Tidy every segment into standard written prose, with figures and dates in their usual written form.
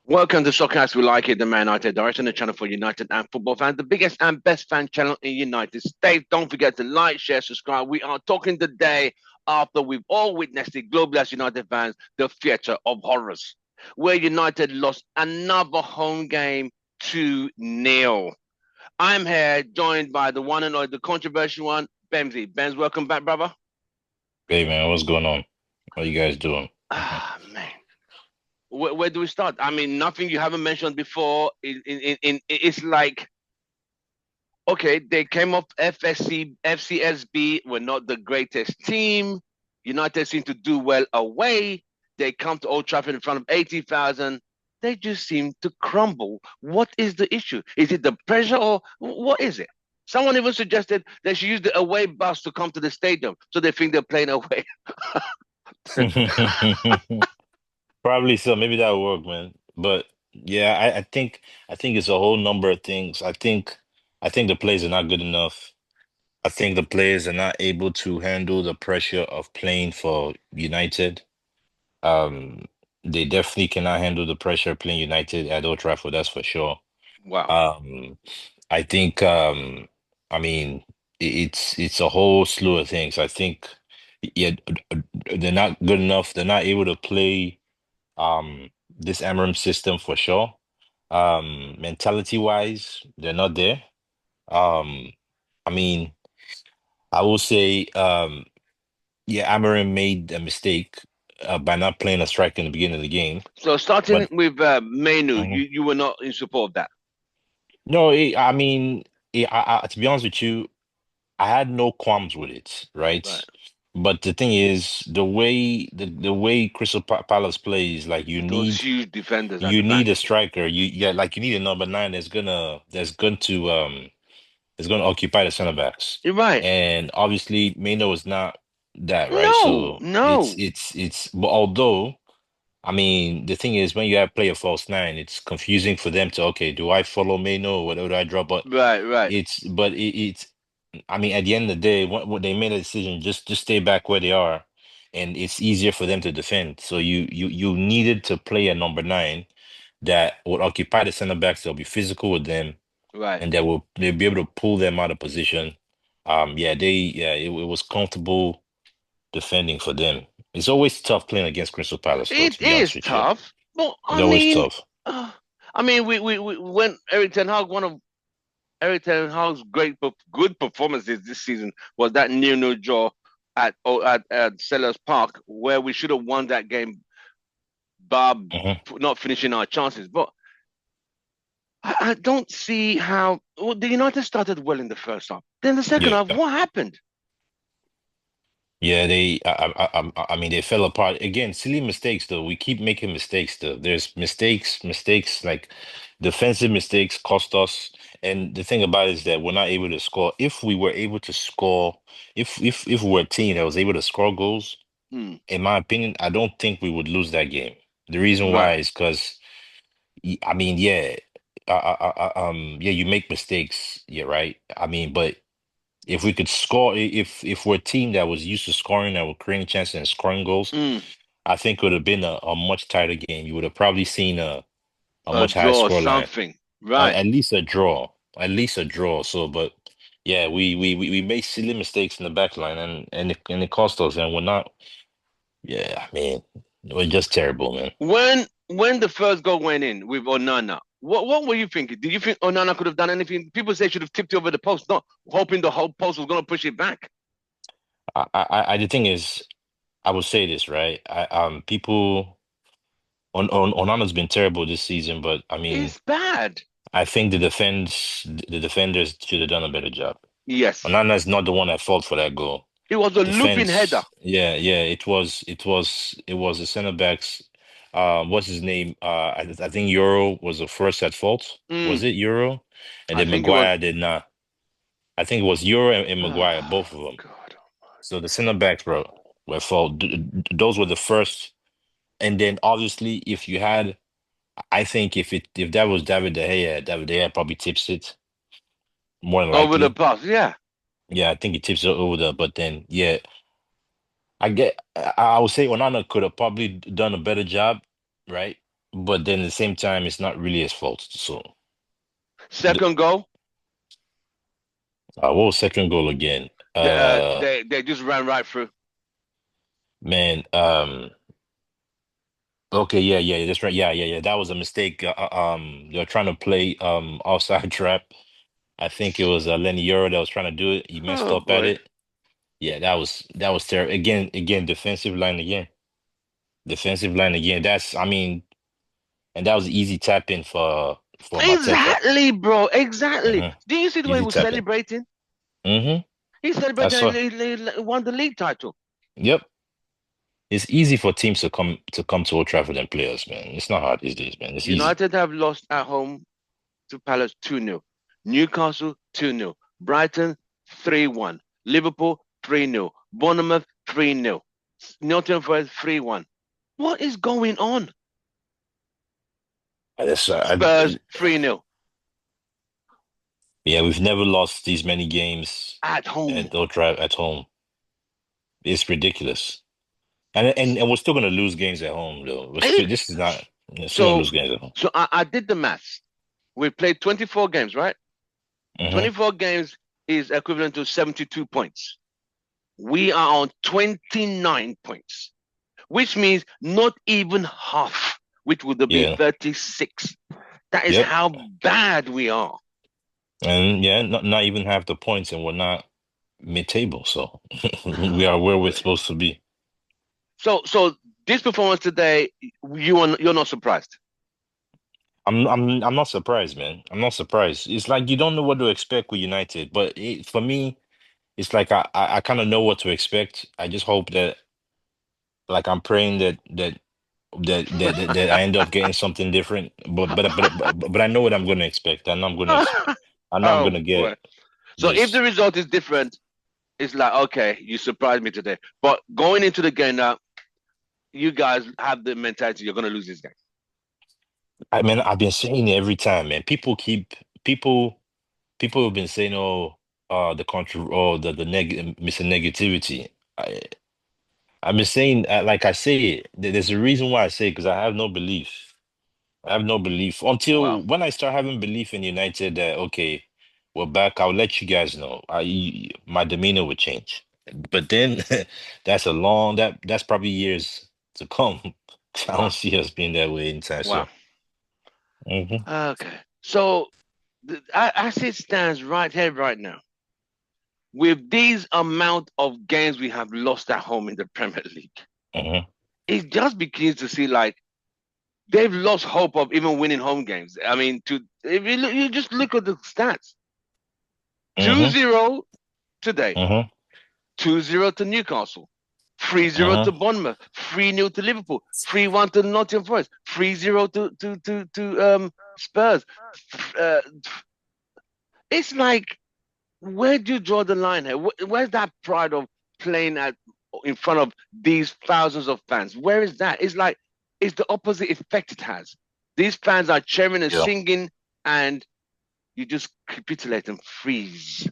Welcome to Soccer as We Like It, the Man United Direction, the channel for United and football fans, the biggest and best fan channel in United States. Don't forget to like, share, subscribe. We are talking today after we've all witnessed it globally as United fans, the theatre of horrors, where United lost another home game 2-0. I'm here joined by the one and only, the controversial one, Bemsy. Benz, welcome back, brother. Hey man, what's going on? What you guys doing? Ah, man. Where do we start? I mean, nothing you haven't mentioned before. It's like okay, they came off FSC, FCSB, were not the greatest team. United seem to do well away. They come to Old Trafford in front of 80,000. They just seem to crumble. What is the issue? Is it the pressure or what is it? Someone even suggested they should use the away bus to come to the stadium so they think they're playing away. Probably so. Maybe that'll work, man. But yeah, I think it's a whole number of things. I think the players are not good enough. I think the players are not able to handle the pressure of playing for United. Um, they definitely cannot handle the pressure of playing United at Old Trafford, that's for sure. Wow. Um, I think I mean it's a whole slew of things. I think yeah, they're not good enough. They're not able to play this Amarim system for sure. Mentality wise, they're not there. Um, I mean, I will say yeah, Amarim made a mistake by not playing a striker in the beginning of the game. So starting But with Menu, Mhm. you were not in support of that. No, I mean, to be honest with you, I had no qualms with it, Right. right? But the thing is, the way Palace plays, like Those huge defenders at you the need back. a striker. Like you need a number nine that's gonna occupy the center backs. You're right. And obviously Mano is not that, right? No, So it's no. it's it's but although I mean the thing is when you have player false nine, it's confusing for them to okay, do I follow Mano or what do I drop? But Right, right, it's I mean, at the end of the day, what they made a decision just stay back where they are, and it's easier for them to defend. So you needed to play a number nine that would occupy the center backs. They'll be physical with them, right. and they'll be able to pull them out of position. It was comfortable defending for them. It's always tough playing against Crystal Palace, though. It To be honest is with you, tough, but it's always tough. uh, I mean, we when Eric Ten Hag, one of Eric Ten Hag's good performances this season was that new draw at Sellers Park, where we should have won that game, bar Mhm. not finishing our chances. But I don't see how well, the United started well in the first half. Then the second Yeah. half, what happened? Yeah, I mean, they fell apart again. Silly mistakes, though. We keep making mistakes, though. There's mistakes like defensive mistakes cost us. And the thing about it is that we're not able to score. If we were able to score, if we were a team that was able to score goals, Hmm, in my opinion, I don't think we would lose that game. The reason why right, is because, I mean, yeah, you make mistakes, yeah, right. I mean, but if we could score, if we're a team that was used to scoring, that were creating chances and scoring goals, hmm, I think it would have been a much tighter game. You would have probably seen a a much higher draw or score line, something. Right. at least a draw, at least a draw. So, but yeah, we made silly mistakes in the back line, and it cost us, and we're not. Yeah, man, we're just terrible, man. When the first goal went in with Onana, what were you thinking? Did you think Onana could have done anything? People say should have tipped it over the post, not hoping the whole post was going to push it back. The thing is, I would say this, right? People on Onana's been terrible this season, but I mean. It's bad. I think the defenders should have done a better job. Yes, Onana's not the one at fault for that goal. it was a looping header. Defense, yeah, it was the center backs. What's his name? I think Euro was the first at fault. Was Mm, it Euro? And I then think it was. Maguire did not. I think it was Euro and Maguire, Oh both of them. God. So the center backs were fault. Those were the first. And then obviously, if you had, I think if that was David De Gea probably tips it more than Over the likely. pass, yeah. Yeah, I think he tips it over the, but then yeah, I would say Onana could have probably done a better job, right? but then at the same time, it's not really his fault. So, the, Second goal, what was second goal again? they just ran right through. Man, okay, yeah, that's right. Yeah. That was a mistake. They're trying to play offside trap. I think it was Lenny Euro that was trying to do it. He messed Oh up at boy. it. Yeah, that was terrible. Again, defensive line again. Defensive line again. That's I mean, and that was easy tap in for Mateta. Exactly, bro. Exactly. Hmm. Did you see the way he Easy was tap in. celebrating? Hmm. He I celebrated and saw. he won the league title. Yep. It's easy for teams to come to Old Trafford and play us, man. It's not hard these days, man. It's easy. United have lost at home to Palace 2-0. Newcastle 2-0. Brighton 3-1. Liverpool 3-0. Bournemouth 3-0. Nottingham Forest 3-1. What is going on? That's Spurs 3-0 yeah, we've never lost these many games at home. at Old Trafford at home. It's ridiculous. And we're still gonna lose games at home though. This is not we're still gonna So lose games at home. so I did the maths. We played 24 games, right? Hmm. 24 games is equivalent to 72 points. We are on 29 points, which means not even half, which would be Yeah. 36. That is Yep. how bad we are. And yeah, not even half the points, and we're not mid-table, so we Oh are where we're boy. supposed to be. So this performance today, you're not surprised. I'm not surprised, man. I'm not surprised. It's like you don't know what to expect with United, but for me, it's like I kind of know what to expect. I just hope that like I'm praying that I end up getting something different. But I know what I'm going to expect, and I know I'm Oh going to boy. get So if the just. result is different, it's like, okay, you surprised me today. But going into the game now, you guys have the mentality you're gonna lose this game. I mean, I've been saying it every time, man. People people have been saying, oh, the contra, oh, the missing negativity. I've been saying, like I say it. There's a reason why I say it because I have no belief. I have no belief Wow. until when I start having belief in United that okay, we're back. I'll let you guys know. My demeanor would change. But then that's probably years to come. I don't Wow. see us being that way anytime Wow. soon. Hmm. Okay. So as it stands right here, right now, with these amount of games we have lost at home in the Premier League, Hmm. it just begins to see like they've lost hope of even winning home games. I mean, to if you just look at the stats, 2 Hmm. 0 today, Hmm. 2-0 to Newcastle, 3-0 to Hmm. Bournemouth, 3-0 to Liverpool, 3-1 to Nottingham Forest, 3-0 to Spurs. Uh, it's like, where do you draw the line here? Where's that pride of playing at in front of these thousands of fans? Where is that? It's like it's the opposite effect it has. These fans are cheering and Yeah. singing, and you just capitulate and freeze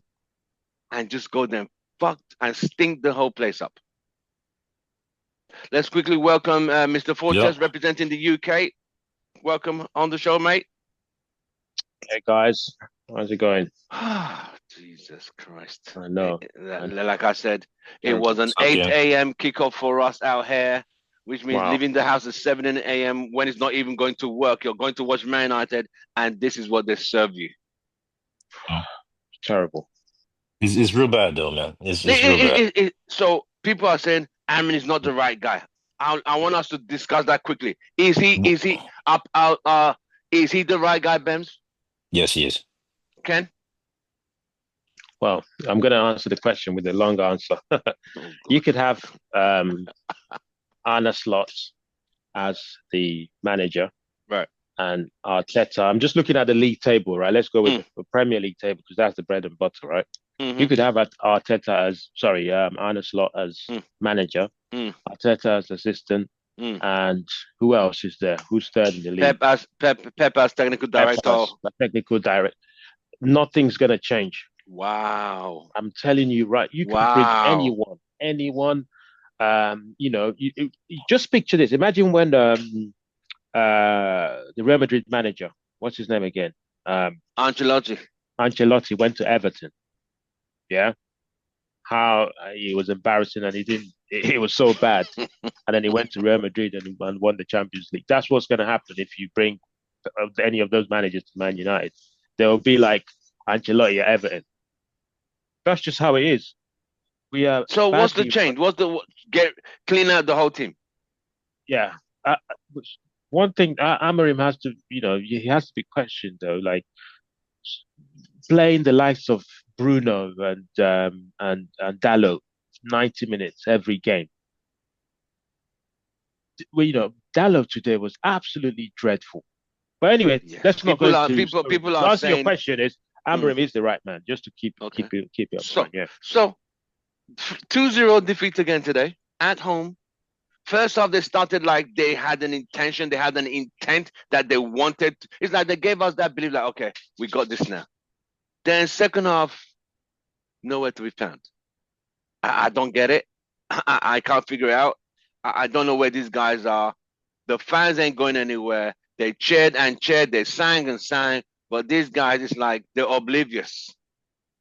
and just go there fucked and stink the whole place up. Let's quickly welcome Mr. Yep. Fortes representing the UK. Welcome on the show, mate. Hey guys, how's it going? Jesus Christ. I know. I, Like I said, it I, was an It's 8 okay. a.m. kickoff for us out here, which means wow, leaving the house at 7 a.m. when it's not even going to work. You're going to watch Man United, and this is what they serve you. Mm. terrible. It's real bad though, man. It's real bad. So people are saying Amin is not the right guy. I want us to discuss that quickly. Is he up out is he the right guy, Bems? Yes, he is. Ken? Well, I'm going to answer the question with a long answer. Oh You God. could have Arne Slot as the manager Right. and Arteta. I'm just looking at the league table, right? Let's go with Mm, the Premier League table because that's the bread and butter, right? You mm-hmm, could have Arteta as, sorry, Arne Slot as mm, manager, mm, Arteta as assistant, mm. and who else is there? Who's third in the league? Pep as technical Pep director. as the technical director. Nothing's going to change. Wow. I'm telling you, right? You can bring Wow. anyone. You just picture this. Imagine when the Real Madrid manager. What's his name again? Um, Ancelotti. Ancelotti went to Everton. Yeah, how it was embarrassing and he didn't. It was so bad, and then he went to Real Madrid and won the Champions League. That's what's going to happen if you bring any of those managers to Man United. They will be like Ancelotti at Everton. That's just how it is. We are So what's the badly, change? What's the get clean out the whole team? yeah. One thing Amorim has to, he has to be questioned though. Like playing the likes of Bruno and Dallo 90 minutes every game. Well, Dallo today was absolutely dreadful. But anyway, Yeah, let's not go people are into people story. people To are answer your saying, question is mm, Amorim is the right man, just to keep okay. keep it keep it on So point. Yeah. so 2-0 defeat again today at home. First off, they started like they had an intention, they had an intent that they wanted. It's like they gave us that belief, like, okay, we got this now. Then second half, nowhere to be found. I don't get it. I can't figure it out. I don't know where these guys are. The fans ain't going anywhere. They cheered and cheered, they sang and sang, but these guys is like they're oblivious.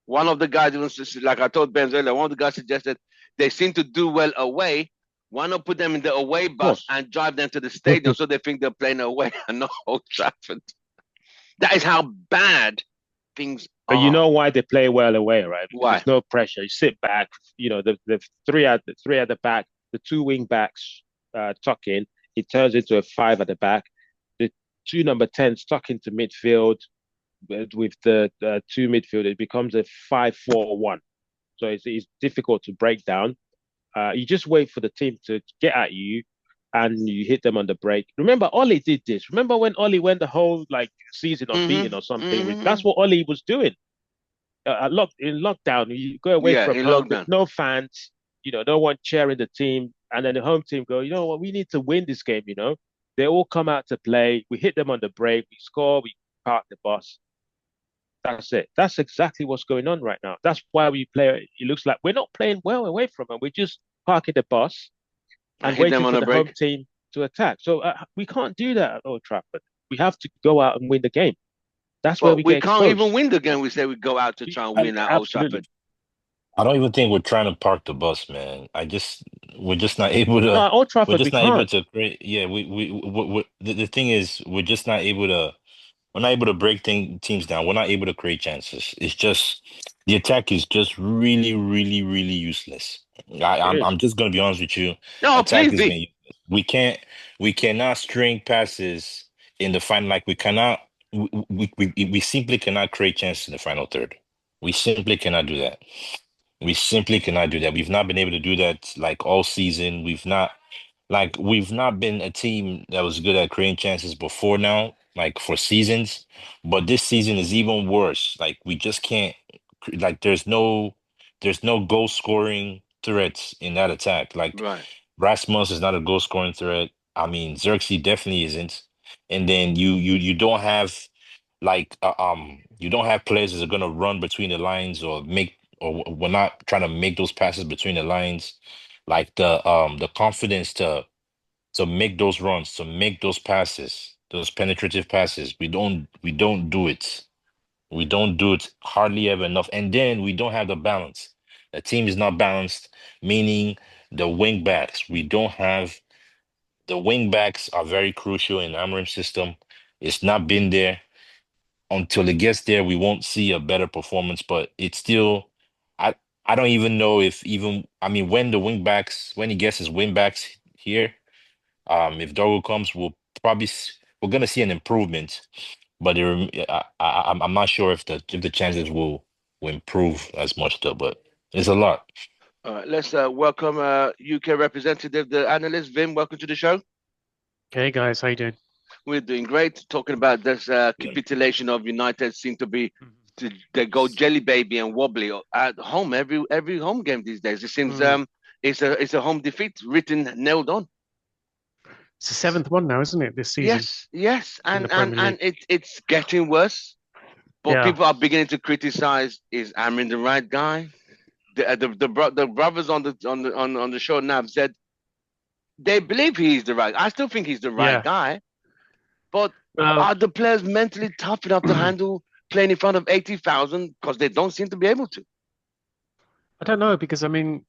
One of the guys, like I told Ben earlier, one of the guys suggested they seem to do well away. Why not put them in the away Of bus course. and drive them to the stadium so they think they're playing away and not Old Trafford? That is how bad things But you are. know why they play well away, right? Because Why? there's no pressure. You sit back, the three at the back, the two wing backs tuck in. It turns into a five at the back. The two number 10s tuck into midfield with the two midfield. It becomes a 5-4-1. So it's difficult to break down. You just wait for the team to get at you and you hit them on the break. Remember, Ollie did this. Remember when Ollie went the whole like season unbeaten or something? That's Mm-hmm. what Ollie was doing. In lockdown, you go away Yeah, from in home with lockdown. no fans, no one cheering the team, and then the home team go, you know what, we need to win this game. They all come out to play. We hit them on the break. We score. We park the bus. That's it. That's exactly what's going on right now. That's why we play. It looks like we're not playing well away from them. We're just parking the bus I and hit them waiting on for a the home break. team to attack. So we can't do that at Old Trafford. We have to go out and win the game. That's where Well, we we get can't even exposed. win the game. We say we go out to try and win at Old Absolutely. Trafford. I don't even think we're trying to park the bus, man. We're just not able No, to, at Old we're Trafford, we just not able can't. to create. Yeah, the thing is, we're not able to break teams down. We're not able to create chances. It's just the attack is just really, really, really useless. It I'm is. just gonna be honest with you. No, Attack please is be. being useless. We cannot string passes in the final. Like we cannot. We simply cannot create chances in the final third. We simply cannot do that. We simply cannot do that. We've not been able to do that like all season. We've not been a team that was good at creating chances before now, like for seasons. But this season is even worse. Like we just can't like there's no goal scoring threats in that attack. Like Right. Rasmus is not a goal scoring threat. I mean, Xerxes definitely isn't. And then you don't have you don't have players that are gonna run between the lines or we're not trying to make those passes between the lines. Like the confidence to make those runs, to make those passes, those penetrative passes. We don't do it. We don't do it hardly ever enough. And then we don't have the balance. The team is not balanced, meaning the wing backs. We don't have the wing backs are very crucial in Amorim's system. It's not been there. Until it gets there, we won't see a better performance, but it's still I I don't even know if even I mean when he gets his wing backs here, if Dorgo comes, we're gonna see an improvement, but I'm not sure if the chances will improve as much though, but it's a lot. All right. Let's welcome UK representative, the analyst Vim. Welcome to the show. Hey guys, how you doing? We're doing great. Talking about this Yeah. capitulation of United seem to be Mhm. they go jelly baby and wobbly at home every home game these days. It seems Mm. it's a home defeat written nailed on. It's the seventh one now, isn't it, this season Yes, yes, in the and Premier and League? it's getting worse. But Yeah, people are beginning to criticize: is Amrin the right guy? The brothers on the show now have said they believe he's the right. I still think he's the right yeah. guy, But Well, are the players mentally tough enough to handle playing in front of 80,000? Because they don't seem to be able to. I don't know because I mean,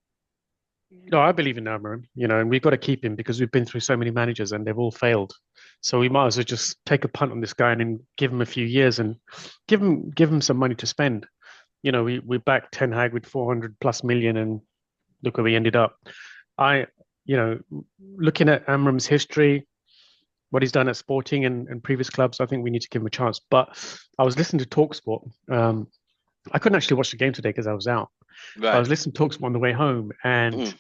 I believe in Amorim, and we've got to keep him because we've been through so many managers and they've all failed. So we might as well just take a punt on this guy and then give him a few years and give him some money to spend. We backed Ten Hag with 400 plus million, and look where we ended up. I, you know, looking at Amram's history, what he's done at Sporting and previous clubs, I think we need to give him a chance. But I was listening to Talksport. I couldn't actually watch the game today because I was out. I Right. was listening to Talksport on the way home, and Mm.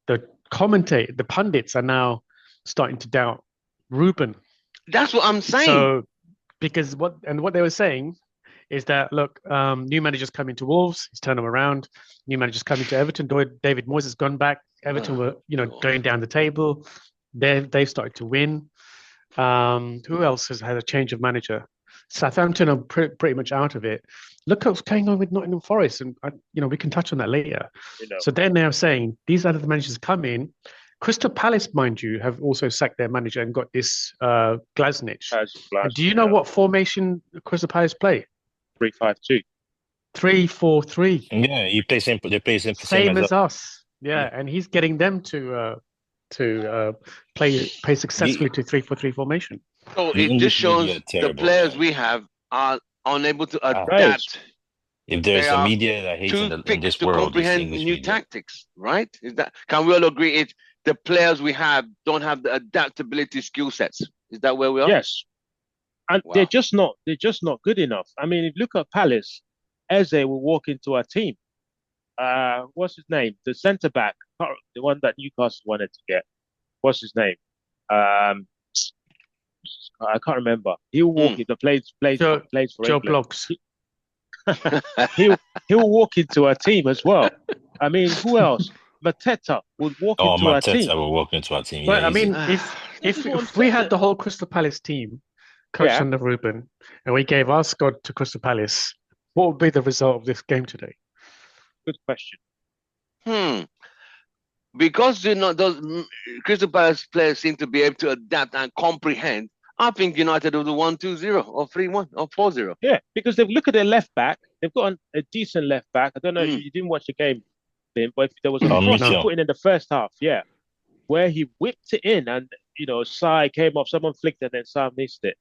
the pundits are now starting to doubt Ruben. That's what I'm saying. So because what they were saying is that look, new managers coming to Wolves, he's turned them around. New managers coming to Everton. David Moyes has gone back. Everton were going down the table. They've started to win. Who else has had a change of manager? Southampton are pretty much out of it. Look what's going on with Nottingham Forest, and we can touch on that later. So they're now saying these other managers come in. Crystal Palace, mind you, have also sacked their manager and got this Glasnich. Do you know what formation Crystal Palace play? 3-5-2. 3-4-3. Yeah, he plays same. They play same Same as as us. Yeah, and he's getting them to play successfully to 3-4-3 formation. So the it just English media shows are the terrible, players man. we have are unable to Ah, adapt. if They there's a are media that hates too in thick this to world, it's the comprehend English new media. tactics, right? Can we all agree the players we have don't have the adaptability skill sets? Is that where we are? Yes, and Wow. they're just not good enough. I mean, if you look at Palace, Eze will walk into our team. What's his name? The centre back, the one that Newcastle wanted to get. What's his name? Um, I can't remember. He'll walk in. The plays for Joe England. Bloggs. He'll walk into our team as well. I mean, who else? Mateta would walk Oh, into our team. Mateta will walk into our team. But Yeah, I easy. mean, if we had the whole Crystal Palace team coached Yeah. under Ruben and we gave our squad to Crystal Palace, what would be the result of this game today? Good question. Because those Crystal Palace players seem to be able to adapt and comprehend. I think United will do 1-2-0 or 3-1 or 4-0. Yeah, because they look at their left back. They've got a decent left back. I don't know if you didn't watch the game, Tim, but if there was a cross he Mitchell. put in the first half, yeah, where he whipped it in and Sai came off, someone flicked it and then Sai missed it.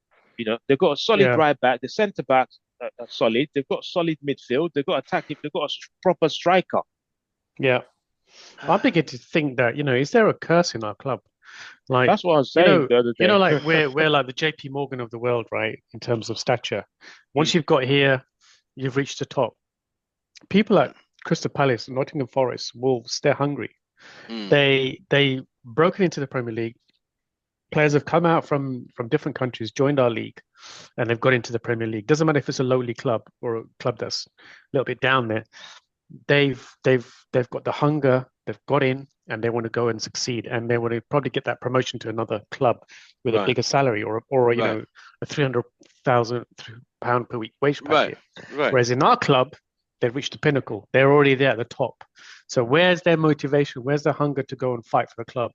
They've got a solid right back. The centre backs are solid. They've got solid midfield. They've got attacking. They've got a proper striker. Yeah. I'm beginning to think that, is there a curse in our club? Like, that's what I was saying the other day. Like we're like the JP Morgan of the world, right? In terms of stature. Once you've got here, you've reached the top. People at Crystal Palace, Nottingham Forest, Wolves, they're hungry. They broken into the Premier League. Players have come out from different countries, joined our league, and they've got into the Premier League. Doesn't matter if it's a lowly club or a club that's a little bit down there. They've got the hunger, they've got in, and they want to go and succeed, and they want to probably get that promotion to another club with a bigger salary or a £300,000 per week wage packet. Right. Whereas in our club, they've reached the pinnacle. They're already there at the top. So where's their motivation? Where's their hunger to go and fight for the club?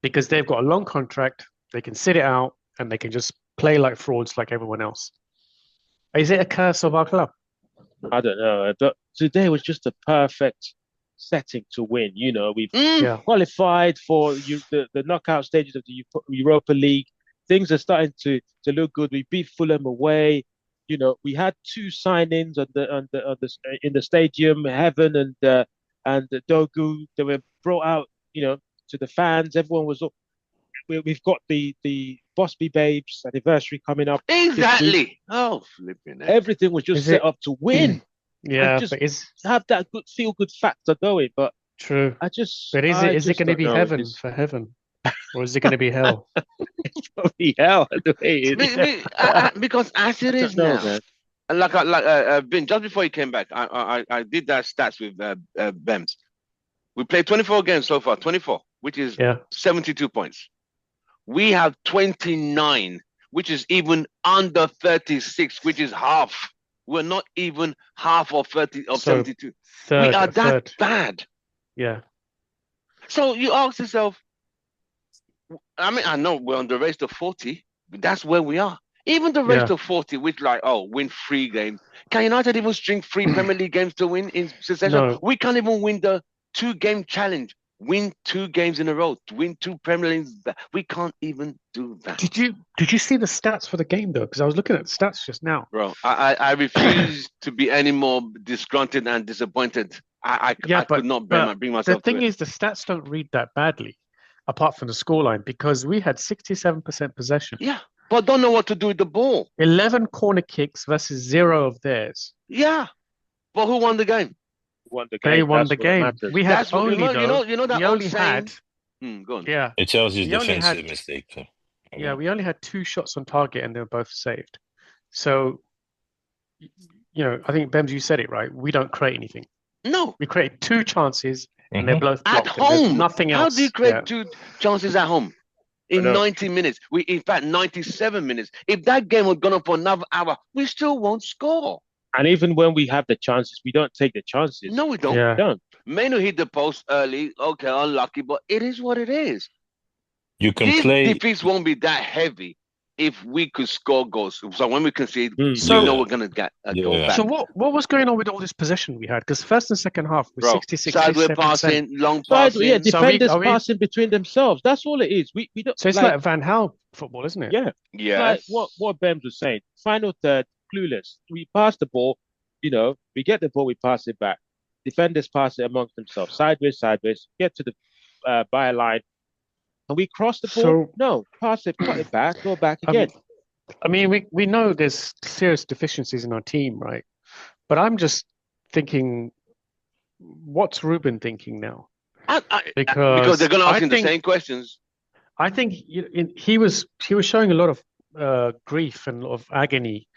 Because they've got a long contract, they can sit it out, and they can just play like frauds like everyone else. Is it a curse of our club? I don't know. Today was just a perfect setting to win. We've qualified for the knockout stages of the Europa League. Things are starting to look good. We beat Fulham away. We had two signings in the stadium, Heaven and Dogu. They were brought out, to the fans. Everyone was up. We've got the Bosby Babes anniversary coming up. Exactly. Oh, flipping it. Everything was just set up to win. Yeah, just but have that feel-good factor going. But true. But is it going to be heaven for heaven, or is it going to be hell? It's probably hell the way it is. Because as it is now, man. like Vin, just before he came back, I did that stats with Bems. We played 24 games so far, 24, which is 72 points. We have 29, which is even under 36, which is half. We're not even half of 30 of 72. We are that bad. Yeah. So you ask yourself, I mean, I know we're on the race to 40, That's where we are. Even the race Yeah. to 40, which like, oh, win 3 games. Can United even string 3 Premier League games to win in succession? No. We can't even win the 2 game challenge. Win 2 games in a row. Win 2 Premier Leagues. We can't even do that, Did you see the stats for the game though? Because I was looking at the stats just now. bro. I refuse to be any more disgruntled and disappointed. Yeah, I could not but bring the myself to thing it. is, the stats don't read that badly, apart from the scoreline, because we had 67% possession, Yeah, but don't know what to do with the ball. 11 corner kicks versus zero of theirs. Yeah, but who won the game? Won the They game. won That's the what that game. matters. We had That's what only though, that we old only had, saying. Go on. yeah, It tells you we only had, defensive mistake too. yeah, Okay. we only had 2 shots on target and they were both saved. So, I think Bems, you said it right. We don't create anything. No, We create 2 chances and they're Hmm. both at blocked, and there's home. nothing How do you else. create Yeah. 2 chances at home I in know. 90 minutes? In fact, 97 minutes. If that game had gone on for another hour, we still won't score. And even when we have the chances, we don't take the chances. No, we don't. We Yeah. don't. Manu hit the post early. Okay, unlucky, but it is what it is. You can These play. defeats won't be that heavy if we could score goals. So when we concede, we So- know we're gonna get a goal Yeah. back. So what was going on with all this possession we had? Because first and second half was Bro, 66, sideways 67%. passing, long Side, passing. yeah, So defenders are we- passing between themselves. That's all it is. We don't So it's like Van Gaal football, isn't it? yeah. Yes. Like what Ben was saying. Final third, clueless. We pass the ball, we get the ball, we pass it back. Defenders pass it amongst themselves, sideways, get to the byline, and we cross the ball. So- No, pass it, put it back, go back I mean, again. we know there's serious deficiencies in our team, right? But I'm just thinking, what's Ruben thinking now? Because they're gonna ask I him the think same questions. I think he was showing a lot of grief and a lot of agony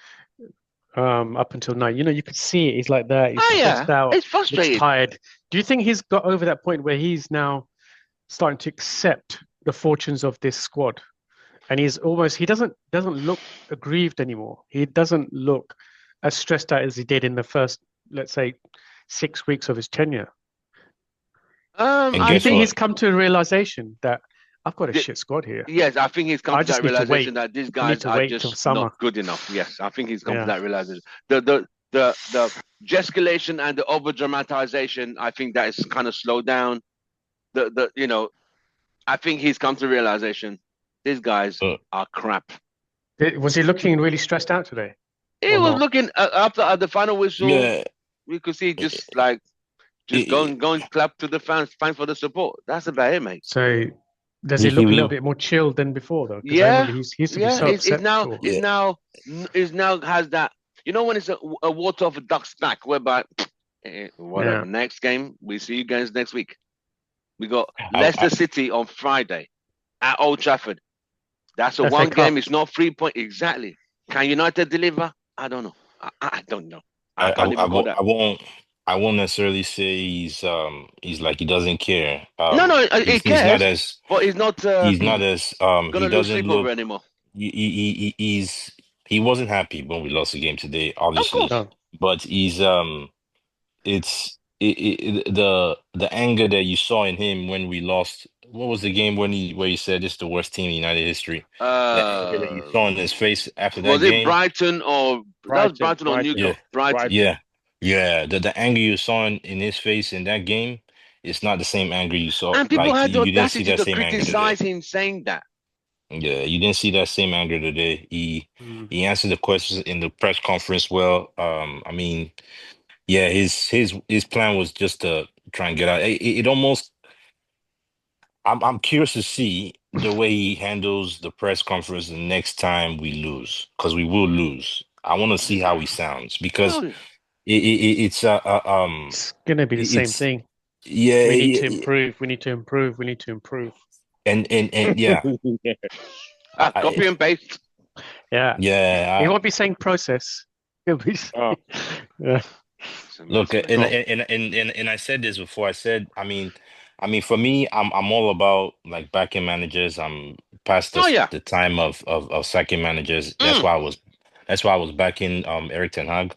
up until now. You could see it. He's like that. He's stressed out. It's Looks frustrating. tired. Do you think he's got over that point where he's now starting to accept the fortunes of this squad? And he doesn't look aggrieved anymore. He doesn't look as stressed out as he did in the first, let's say, 6 weeks of his tenure. And Do you guess think what? he's come to a realization that I've got a The- shit squad here? Yes, I think he's come I to just that need to wait. realization that these need guys to are wait till just summer. not good enough. Yes, I think he's come to Yeah. that realization. The gesculation and the over dramatization, I think that is kind of slowed down. I think he's come to realization these guys Uh, are crap. Was he looking really stressed out today? He Or was not? looking after at the final whistle. Yeah. We could see just go and clap to the fans for the support. That's about it, mate. So does he He- look a he- little bit more chilled than before, though? Because I Yeah, remember he used to be so it's upset now before. it's now has that. When it's a water off a duck's back, whereby whatever. Yeah. Next game, we see you guys next week. We got I- Leicester City on Friday at Old Trafford. That's a FA one Cup. game. It's not 3 point exactly. Can United deliver? I don't know. I don't know. I can't even go that. I won't necessarily say he's like he doesn't care. No, he He's not cares, as but he's not he's not as gonna he lose doesn't sleep over look anymore. he wasn't happy when we lost the game today, Of obviously, course. No. but the anger that you saw in him when we lost. What was the game where he said it's the worst team in United history? The anger that you saw in his face after that Was it game. Brighton or that was Brighton or Brighton. Newcastle? Brighton. Yeah. The anger you saw in his face in that game, it's not the same anger you saw. And people Like had the you didn't see audacity that to same anger today. criticize him saying that. Yeah, you didn't see that same anger today. Mm. He answered the questions in the press conference well. I mean, yeah, his plan was just to try and get out. It almost. I'm curious to see the way he handles the press conference the next time we lose, because we will lose. I want to see how he sounds because No, it's It's gonna be the same it's thing. yeah, We need to improve. We need to improve. We need to improve. and yeah, copy and paste. Yeah. yeah. He won't be saying process. He'll be Oh. yeah. Look, It's and I said this before. I mean, for me, I'm all about like backing managers. I'm past Oh, yeah. the time of sacking managers. Mm. That's why I was backing Eric Ten Hag.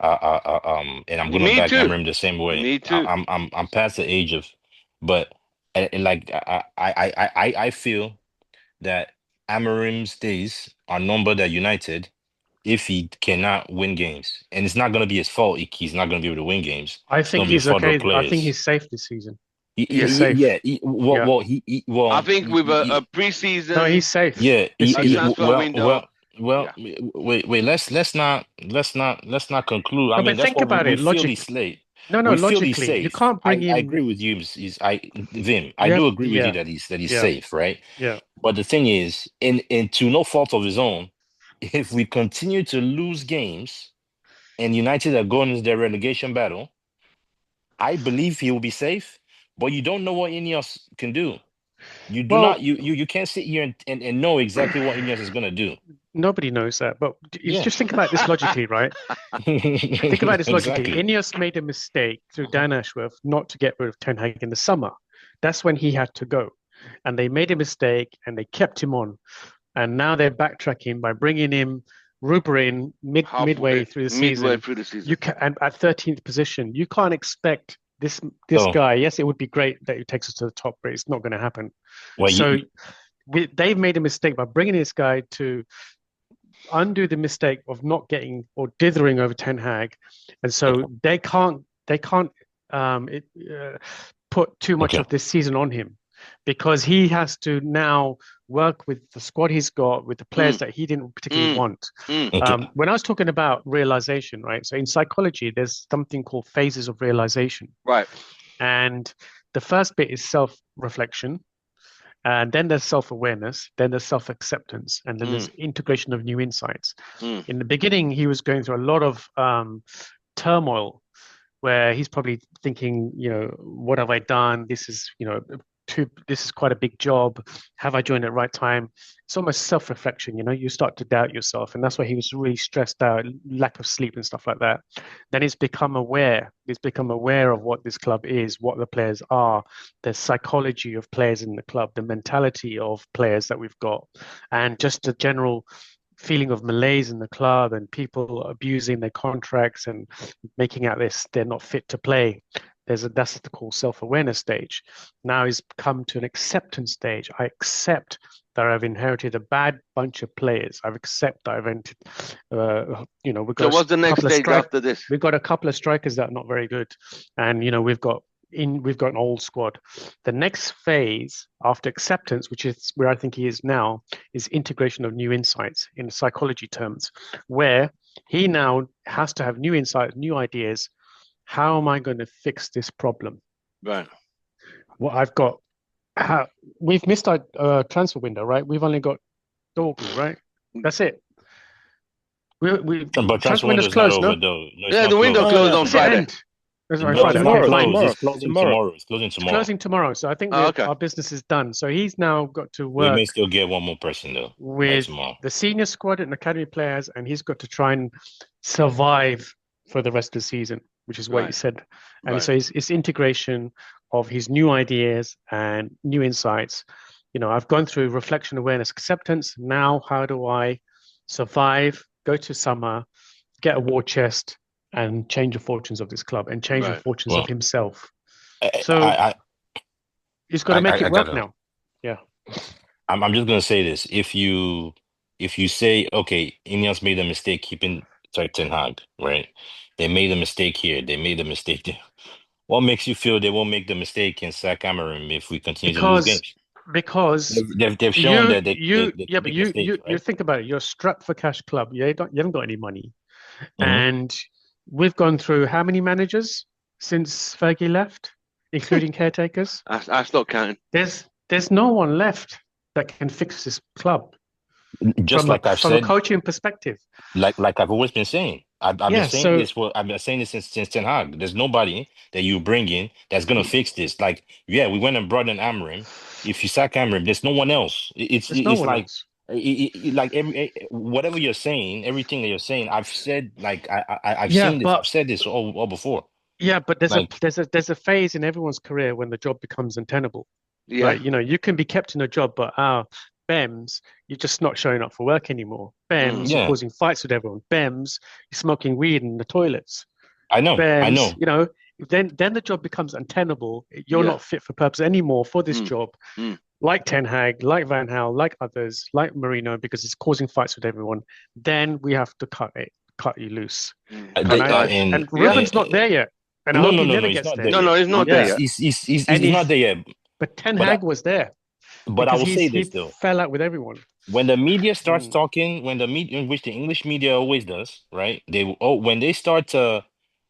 And I'm gonna Me back too. Amarim the same way. Me too. I'm past the age of, but like I feel that Amarim's days are numbered at United if he cannot win games. And it's not going to be his fault. He's not going to be able to win games. I It's going think to be the he's fault of the okay. I think players. he's safe this season. Yeah. He's safe. Yeah. Yeah. I think with a No, preseason he's safe Yeah. this season. transfer window, Well. yeah. Wait. Let's not conclude. I No, mean, but that's think what about we it feel he's logically. slate. No, We feel he's logically, you safe. can't bring I him. agree with you. Vim. I You do have, agree with you yeah, that he's yeah, safe, right? yeah. But the thing is, in to no fault of his own, if we continue to lose games and United are going into their relegation battle, I believe he will be safe. But you don't know what Ineos can do. You do Well, not. You can't sit here and know exactly what Ineos is gonna do. nobody knows that. But you Yeah. just think about this logically, right? Think about this logically. Exactly. Ineos made a mistake through Dan Ashworth not to get rid of Ten Hag in the summer. That's when he had to go, and they made a mistake and they kept him on. And now they're backtracking by bringing him Ruber in midway through the midway season. through the season. You can, and at 13th position, you can't expect this So, guy. Yes, it would be great that he takes us to the top, but it's not going to happen. well, So they've made a mistake by bringing this guy to undo the mistake of not getting or dithering over Ten Hag, and so they can't put too much okay. of this season on him because he has to now work with the squad he's got with the players that he didn't particularly want. Okay. When I was talking about realization, right? So in psychology, there's something called phases of realization, Right. and the first bit is self-reflection. And then there's self-awareness, then there's self-acceptance, and then there's integration of new insights. In the beginning, he was going through a lot of turmoil where he's probably thinking, what have I done? This is, this is quite a big job. Have I joined at the right time? It's almost self-reflection, you start to doubt yourself. And that's why he was really stressed out, lack of sleep and stuff like that. Then he's become aware. He's become aware of what this club is, what the players are, the psychology of players in the club, the mentality of players that we've got, and just the general feeling of malaise in the club and people abusing their contracts and making out they're not fit to play. That's the called self-awareness stage. Now he's come to an acceptance stage. I accept that I've inherited a bad bunch of players. I've accepted that I've entered. We've got. So what's the next stage after this? We've got a couple of strikers that are not very good, and we've got an old squad. The next phase after acceptance, which is where I think he is now, is integration of new insights in psychology terms, where he now has to have new insights, new ideas. How am I going to fix this problem? Right. What I've got, we've missed our transfer window, right? We've only got Dorgu, right? That's it. But transfer window's not over, though. No, yeah, the window closed on Friday. Tomorrow. It's closing tomorrow. It's closing tomorrow. So I think our business is done. So he's now got to work. We may still get one more person though with the senior squad and academy players, and he's got to try and survive for the rest of the season, which is what he said. And so it's integration of his new ideas and new insights. I've gone through reflection, awareness, acceptance. Now, how do I survive, go to summer, get a war chest, and change the fortunes of this club and change the fortunes of himself? So he's got to make it work now. Yeah. I'm just gonna say this. If you say, okay, Ineos made a mistake keeping Ten Hag, right? They made a mistake here. They made a mistake there. What makes you feel they won't make the mistake in Sack Cameron if we continue to lose games? Because they've shown that they but you think about it. You're a strapped for cash club. You haven't got any money, and we've gone through how many managers since Fergie left, including caretakers? I stopped counting. There's no one left that can fix this club. Just from like I've said, from a coaching perspective. Like I've always been saying. I've been saying this. I've been saying this since Ten Hag. There's nobody that you bring in that's gonna fix this. Like, we went and brought in Amorim. If you sack Amorim, there's no one else. It's like whatever you're saying, everything that you're saying, I've said. Like I've seen this. I've said this all before. Yeah, but there's a phase in everyone's career when the job becomes untenable. Yeah. Right? You can be kept in a job, but Bems, you're just not showing up for work anymore. Bems, you're causing fights with everyone. Bems, you're smoking weed in the toilets. I know. Bems, then the job becomes untenable. You're not fit for purpose anymore for this job. like Ten Hag, like Van Gaal, like others, like Marino, because it's causing fights with everyone, then we have to cut you loose. And Cut ties. and Yeah. Ruben's not there yet, and I No, hope no, he no, no. never It's gets not there. there No, yet. no, it's not there Yeah, yet. and He's not there yet. but Ten But Hag was there I because will say he this though. fell out with everyone. When the media starts Mm. talking, when the media, which the English media always does, right? When they start to,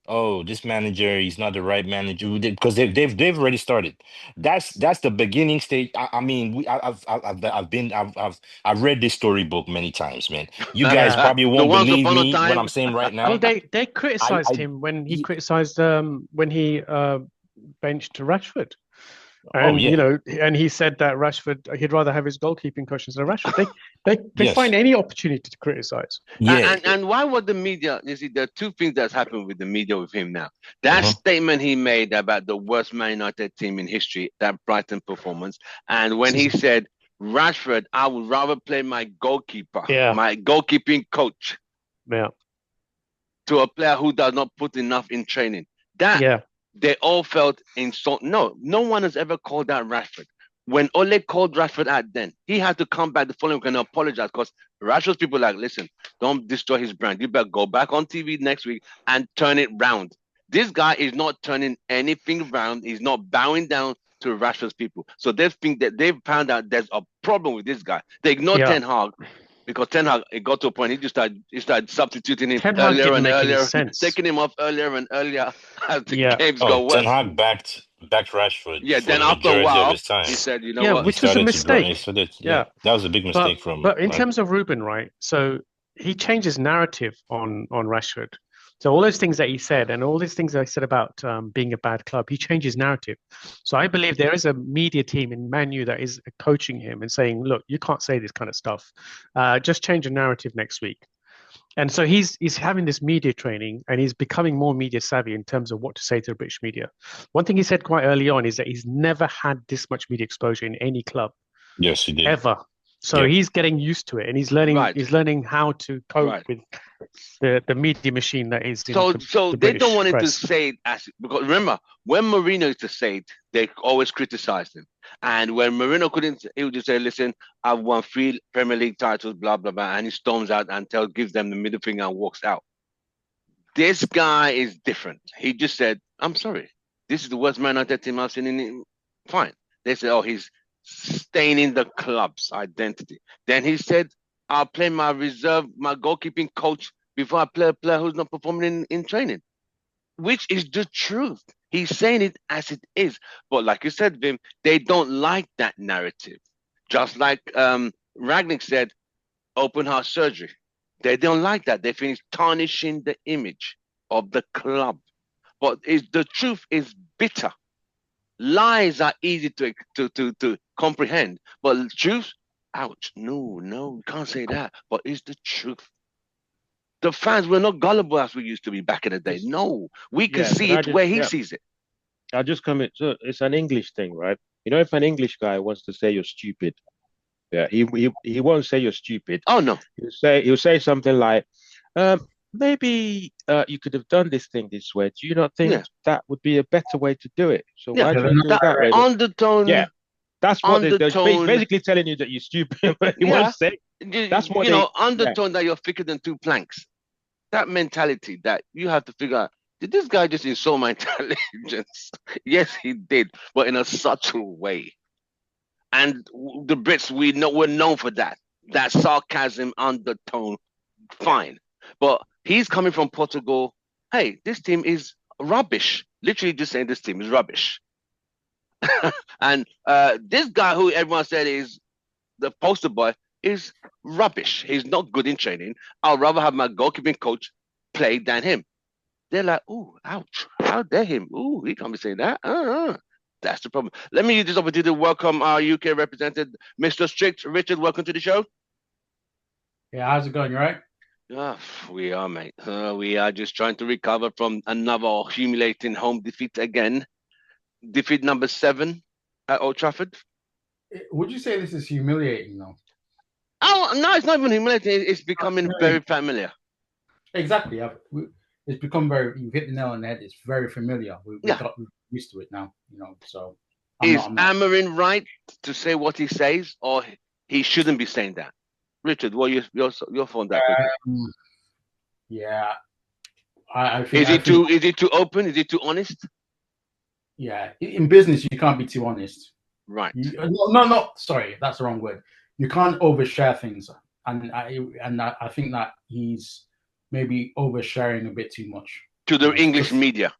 oh, this manager, he's not the right manager, because they've already started. That's the beginning stage. I mean, I've read this storybook many times, man. You guys Yeah. probably The won't once believe upon a me what time. I'm saying right Well, now. they criticized I him when he y- criticized when he benched Rashford. oh And yeah, and he said that Rashford, he'd rather have his goalkeeping coach instead of Rashford. They find yes, any opportunity to criticize. yeah, And why would the media? You see, there are two things that's happened with the media with him now. That uh-huh. statement he made about the worst Man United team in history, that Brighton performance, and when he Season. said, Rashford, I would rather play my goalkeeper, Yeah, my goalkeeping coach, yeah, to a player who does not put enough in training. That yeah, they all felt insult. No, no one has ever called out Rashford. When Ole called Rashford out, then he had to come back the following week and apologize because Rashford's people like, listen, don't destroy his brand. You better go back on TV next week and turn it round. This guy is not turning anything round. He's not bowing down to Rashford's people. So they think that they've found out there's a problem with this guy. They ignore yeah. Ten Hag because Ten Hag, it got to a point he started substituting him Ten Hag earlier didn't and make any earlier, sense. taking him off earlier and earlier as the Yeah, games Oh, go Ten worse. Hag backed Rashford Yeah, for then the after a majority of while, his time. he said, you know yeah, what? He which was a started to grow. mistake. So that, yeah, Yeah, that was a big mistake from but in like, terms of Ruben, right? So he changed his narrative on Rashford. So all those things that he said, and all these things that he said about being a bad club, he changed his narrative. So I believe there is a media team in Man U that is coaching him and saying, "Look, you can't say this kind of stuff. Just change the narrative next week." And so he's having this media training and he's becoming more media savvy in terms of what to say to the British media. One thing he said quite early on is that he's never had this much media exposure in any club yes, he did. ever. So Yep. he's getting used to it and Right, he's learning how to cope right. with the media machine that is in So the they don't British want him to press. say it as because remember when Marino used to say it, they always criticized him. And when Marino couldn't, he would just say, "Listen, I've won 3 Premier League titles, blah blah blah," and he storms out and gives them the middle finger and walks out. This guy is different. He just said, "I'm sorry, this is the worst Man United team I've seen in." Fine. They said, "Oh, he's staining the club's identity." Then he said, "I'll play my reserve, my goalkeeping coach before I play a player who's not performing in training," which is the truth. He's saying it as it is. But like you said, Vim, they don't like that narrative. Just like Ragnick said, open heart surgery. They don't like that. They finish tarnishing the image of the club. But the truth is bitter. Lies are easy to comprehend, but truth, ouch, no, no, you can't say that. But it's the truth. The fans were not gullible as we used to be back in the day. Just No, we can yeah, can see I it just where he yeah, sees it. I'll just come in. So it's an English thing, right? You know, if an English guy wants to say you're stupid, yeah, he won't say you're stupid. Oh no, He'll say something like, maybe you could have done this thing this way. Do you not think yeah, that would be a better way to do it? So yeah. why They're don't you do it not that way? direct. Yeah, Undertone, that's what he's undertone. basically telling you that you're stupid, but he won't Yeah, say. That's what they. Yeah, undertone that you're thicker than two planks. That mentality that you have to figure out. Did this guy just insult my intelligence? Yes, he did, but in a subtle way. And the Brits, we're known for that. That sarcasm undertone, fine. But he's coming from Portugal. Hey, this team is rubbish. Literally just saying this team is rubbish. And this guy who everyone said is the poster boy is rubbish. He's not good in training. I'll rather have my goalkeeping coach play than him. They're like, ooh, ouch. How dare him? Ooh, he can't be saying that. That's the problem. Let me use this opportunity to welcome our UK represented, Mr. Strict. Richard, welcome to the show. Yeah, how's it going? You right? Ah, we are, mate. We are just trying to recover from another humiliating home defeat again. Defeat number 7 at Old Trafford. Would you say this is humiliating though? Oh, no, it's not even humiliating. It's becoming very familiar. Exactly. It's become very. You hit the nail on the head. It's very familiar. We Yeah. got used to it now. So Is Amarin right to say what he says, or he shouldn't be saying that? Richard, what your phone that quickly? Yeah, I think. Is it too open? Is it too honest? Yeah, in business you can't be too honest. Right. No, sorry, that's the wrong word. You can't overshare things, and I think that he's maybe oversharing a bit too much to the English media.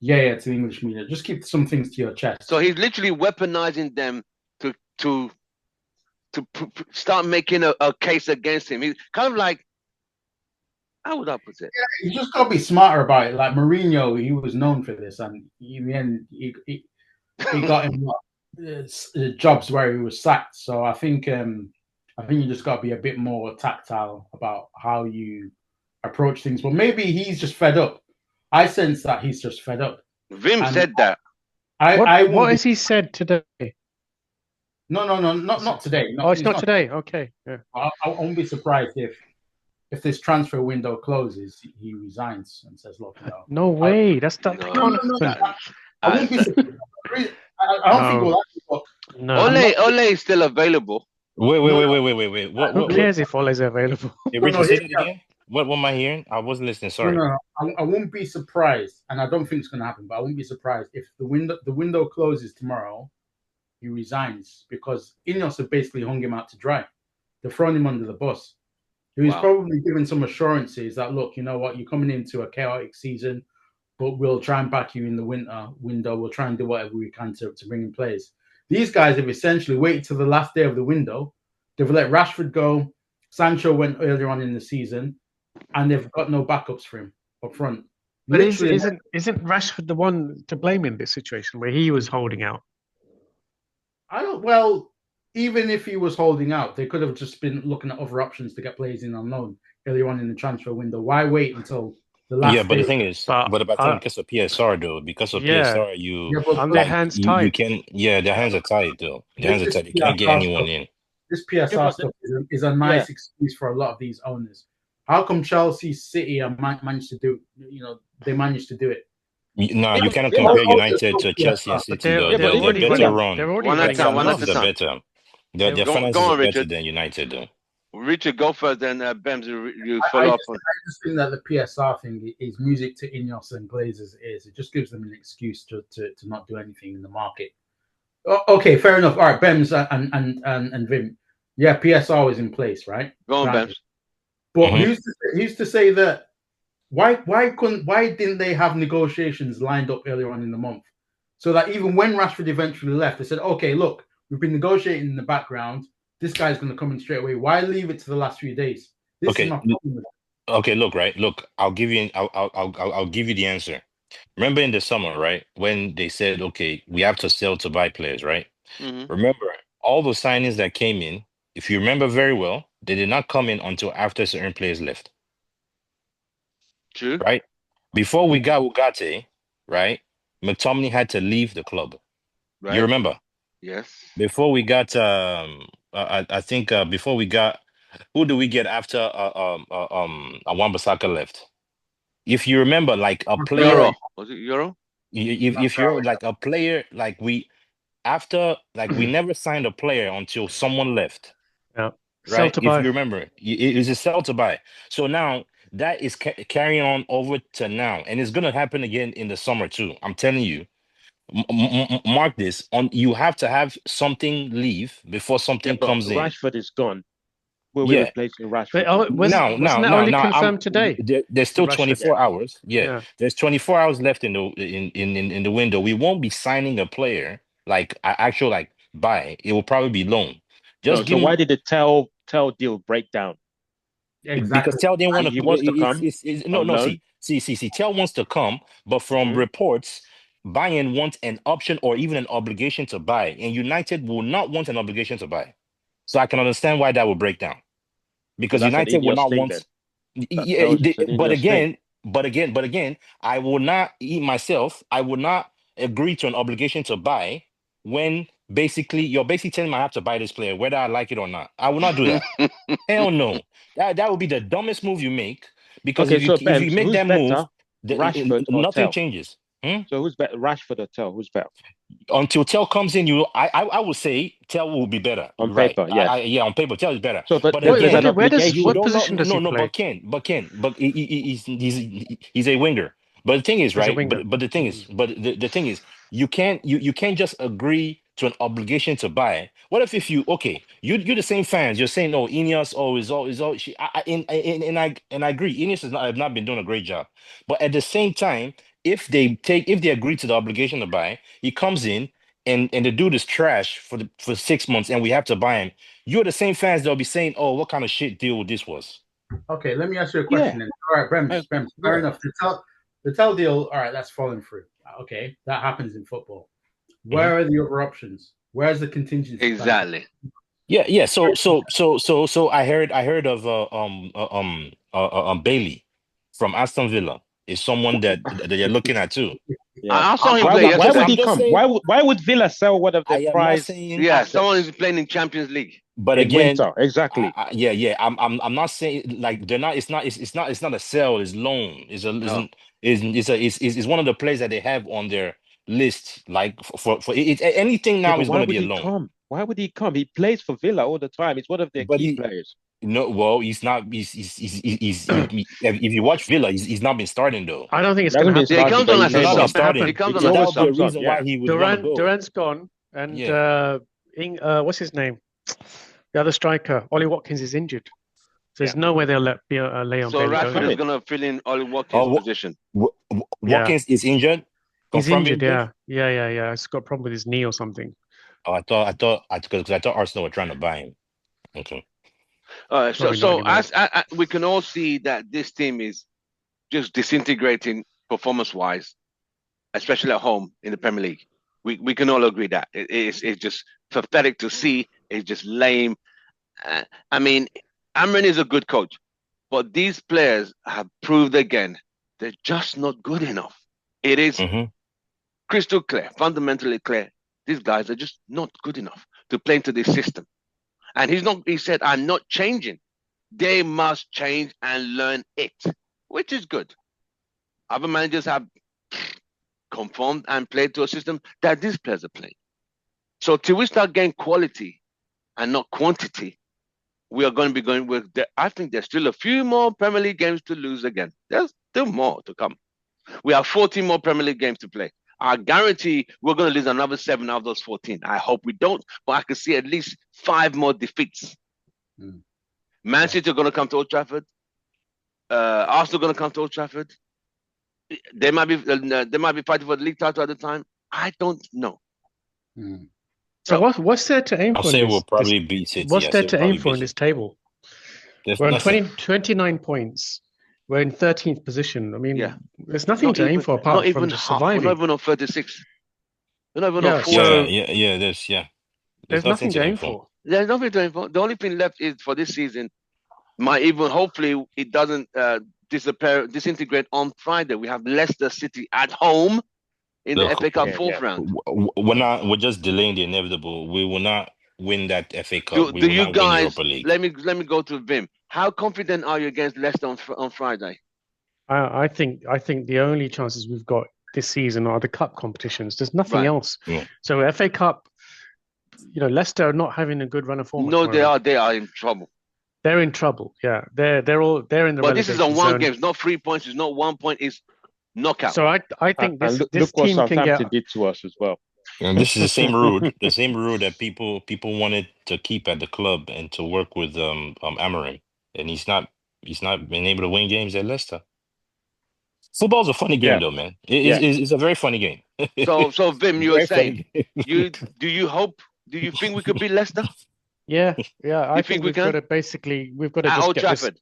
Yeah, to the English media. Just keep some things to your chest. So he's literally weaponizing them to start making a case against him. He's kind of like, how would I put it? Yeah, you just got to be smarter about it. Like Mourinho, he was known for this, and in the end, he got him jobs where he was sacked. So I think you just got to be a bit more tactile about how you approach things. But maybe he's just fed up. I sense that he's just fed up. Vim said that. What has he said today? No, not today. It's not today. Okay. Yeah. I won't be surprised if this transfer window closes, he resigns and says, "Look, no way. That can't happen. I won't be surprised. I don't think we'll actually look. No. Ole is still available. Wait. Who cares if Ole is available? Hey, Richard, say that again. What am I hearing? I wasn't listening. Sorry. No. I won't be surprised, and I don't think it's going to happen. But I won't be surprised if the window closes tomorrow. He resigns because Ineos have basically hung him out to dry. They're throwing him under the bus. He was probably given some assurances that, look, you know what, you're coming into a chaotic season, but we'll try and back you in the window. We'll try and do whatever we can to bring in players. These guys have essentially waited till the last day of the window. They've let Rashford go. Sancho went earlier on in the season, and they've got no backups for him up front. But isn't Rashford the one to blame in this situation where he was holding out? Well, even if he was holding out, they could have just been looking at other options to get players in on loan earlier on in the transfer window. Why wait until the last? Yeah, but the thing is, because of PSR though, PSR, their hands tied. You can, their hands are tied though. Their hands are tied. You can't get anyone in. This PSR stuff is a nice excuse for a lot of these owners. How come Chelsea, City, managed to do? They managed to do it. No, you cannot compare United to Chelsea and City. They're better run. One at a time. Better. Their finances are better than United, though. Richard, go first, then Bems, you follow up on. I just think that the PSR thing is music to Ineos and Glazers' ears. It just gives them an excuse to not do anything in the market. Okay, fair enough. All right, Bems and Vim. Yeah, PSR is in place, right? Go on, Bems. But who's to say that? Why didn't they have negotiations lined up earlier on in the month, so that even when Rashford eventually left, they said, "Okay, look, we've been negotiating in the background. This guy's going to come in straight away. Why leave it to the last few days?" This is my problem with that. Okay, look. I'll give you the answer. Remember in the summer, right, when they said, "Okay, we have to sell to buy players," right? Mm-hmm. Remember all the signings that came in. If you remember very well, they did not come in until after certain players left. True. Right? Before we got Ugarte, right? McTominay had to leave the club. Right. You remember? Yes. Before we got I think before we got, who do we get after Wan-Bissaka left? If you remember, like a player, Euro. Was it Euro? If you're like a player, like we never signed a player until someone left. Yeah. Right? If you remember, it was a sell to buy. So now that is carrying on over to now, and it's gonna happen again in the summer too. I'm telling you, mark this. You have to have something leave before something comes in. Rashford is gone. Will we replacing Rashford? Wasn't that only confirmed today? There's still 24 hours. Yeah, there's 24 hours left in the window. We won't be signing a player like actual buy. It will probably be loan. So why did the Tell deal break down? Exactly. Because Tell didn't want to. He wants to come. See, Tell wants to come, but from reports, Bayern wants an option or even an obligation to buy, and United will not want an obligation to buy. So I can understand why that will break down, because United will not want. But again, I will not myself. I will not agree to an obligation to buy when you're basically telling me I have to buy this player whether I like it or not. I will not do that. Hell no. That would be the dumbest move you make, because if you make that move, Rashford nothing changes. So who's better, Rashford or Tell? Who's better? until Tell comes in, I would say Tell will be better. On Right. paper, yes. Yeah, on paper, Tell is better. So, But there's again, an where does you obligation. what don't know. position does he play? But he's a winger. But the thing is, He's a right? winger. But the thing is, the thing is, you can't just agree to an obligation to buy. What if you okay? You're the same fans. You're saying, oh, Ineos, oh, is all. And I agree. Ineos have not been doing a great job. But at the same time, if they agree to the obligation to buy, he comes in and the dude is trash for 6 months and we have to buy him. You're the same fans that'll be saying, oh, what kind of shit deal this was. Okay, let me ask you a Yeah. question then. All right, Brems, fair enough. The tell deal, all right, that's fallen through. Okay, that happens in football. Where are the other options? Where's the contingency plan? Exactly. Yeah. So I heard of Bailey from Aston Villa is someone that you're looking at too. Yeah. I saw him Why play would, why yesterday. would he I'm just come? saying, Why would Villa sell one of I their am not prized saying, Yeah, assets someone is playing in Champions League. but in again, winter? Exactly. yeah. I'm not saying like they're not. It's not a sell. It's loan. No. It's one of the players that they have on their list. Like for anything Yeah, now but is why going to be would a he loan. come? Why would he come? He plays for Villa all the time. He's one of their But key he players. no, well, he's not. If you watch Villa, he's not been starting though. I don't think it's He going to hasn't been happen. Yeah, he starting, comes but on he as a He's came not on. been sub. starting. He comes He on as That a would always be a sub. comes on. reason Yeah. why he would want to go. Durant's gone, and Yeah. what's his name? The other striker, Ollie Watkins, is injured. So there's no way they'll let Leon So Bailey go Rashford Come there. is in. gonna fill in Ollie Watkins' Oh, position. Yeah, Watkins is injured. he's Confirmed injured. injured. Yeah. He's got a problem with his knee or something. Oh, because I thought Arsenal were trying to buy him. Okay. So Probably not anymore. as we can all see that this team is just disintegrating performance-wise, especially at home in the Premier League. We can all agree that it's just pathetic to see. It's just lame. I mean, Amrin is a good coach, but these players have proved again they're just not good enough. It is hmm crystal clear, fundamentally clear. These guys are just not good enough to play into this system. And he said, I'm not changing. They must change and learn it, which is good. Other managers have conformed and played to a system that these players are playing. So till we start getting quality and not quantity, we are going to be going with I think there's still a few more Premier League games to lose again. There's still more to come. We have 14 more Premier League games to play. I guarantee we're going to lose another 7 out of those 14. I hope we don't, but I can see at least 5 more defeats. Man City are going to come to Old Trafford. Arsenal going to come to Old Trafford. They might be fighting for the league title at the time. I don't know. So what's there to aim I'll for? say we'll probably beat City. What's I there say to we'll aim probably for beat in this City. table? There's We're on nothing. 29 points. We're in 13th position. I mean, Yeah. there's nothing Not to aim even, for not apart from even just half. We're not surviving. even on 36. We're not even Yeah, on 40. so There's nothing to aim for. There's nothing to aim for. The only thing left is for this season. Might even hopefully it doesn't disintegrate on Friday. We have Leicester City at home in the Look, FA Cup fourth round. We're just delaying the inevitable. We will not win that FA Cup. We Do will you not win guys? Europa League. Let me go to Vim. How confident are you against Leicester on Friday? I think the only chances we've got this season are the cup competitions. There's nothing else. Yeah. So FA Cup, Leicester are not having a good run of form. No, they are in trouble. They're in trouble. Yeah, they're in the. But this is on one zone. game. It's not 3 points. It's not 1 point. It's knockout. So I think this look what team can Southampton get. did to us as well. And this is the same route that people wanted to keep at the club and to work with Amorim, and he's not been able to win games at Leicester. Football's a funny game, though, man. It's a very funny game. So Vim, you were saying do you think we could beat Leicester? Yeah. I think we've got to at Old Trafford.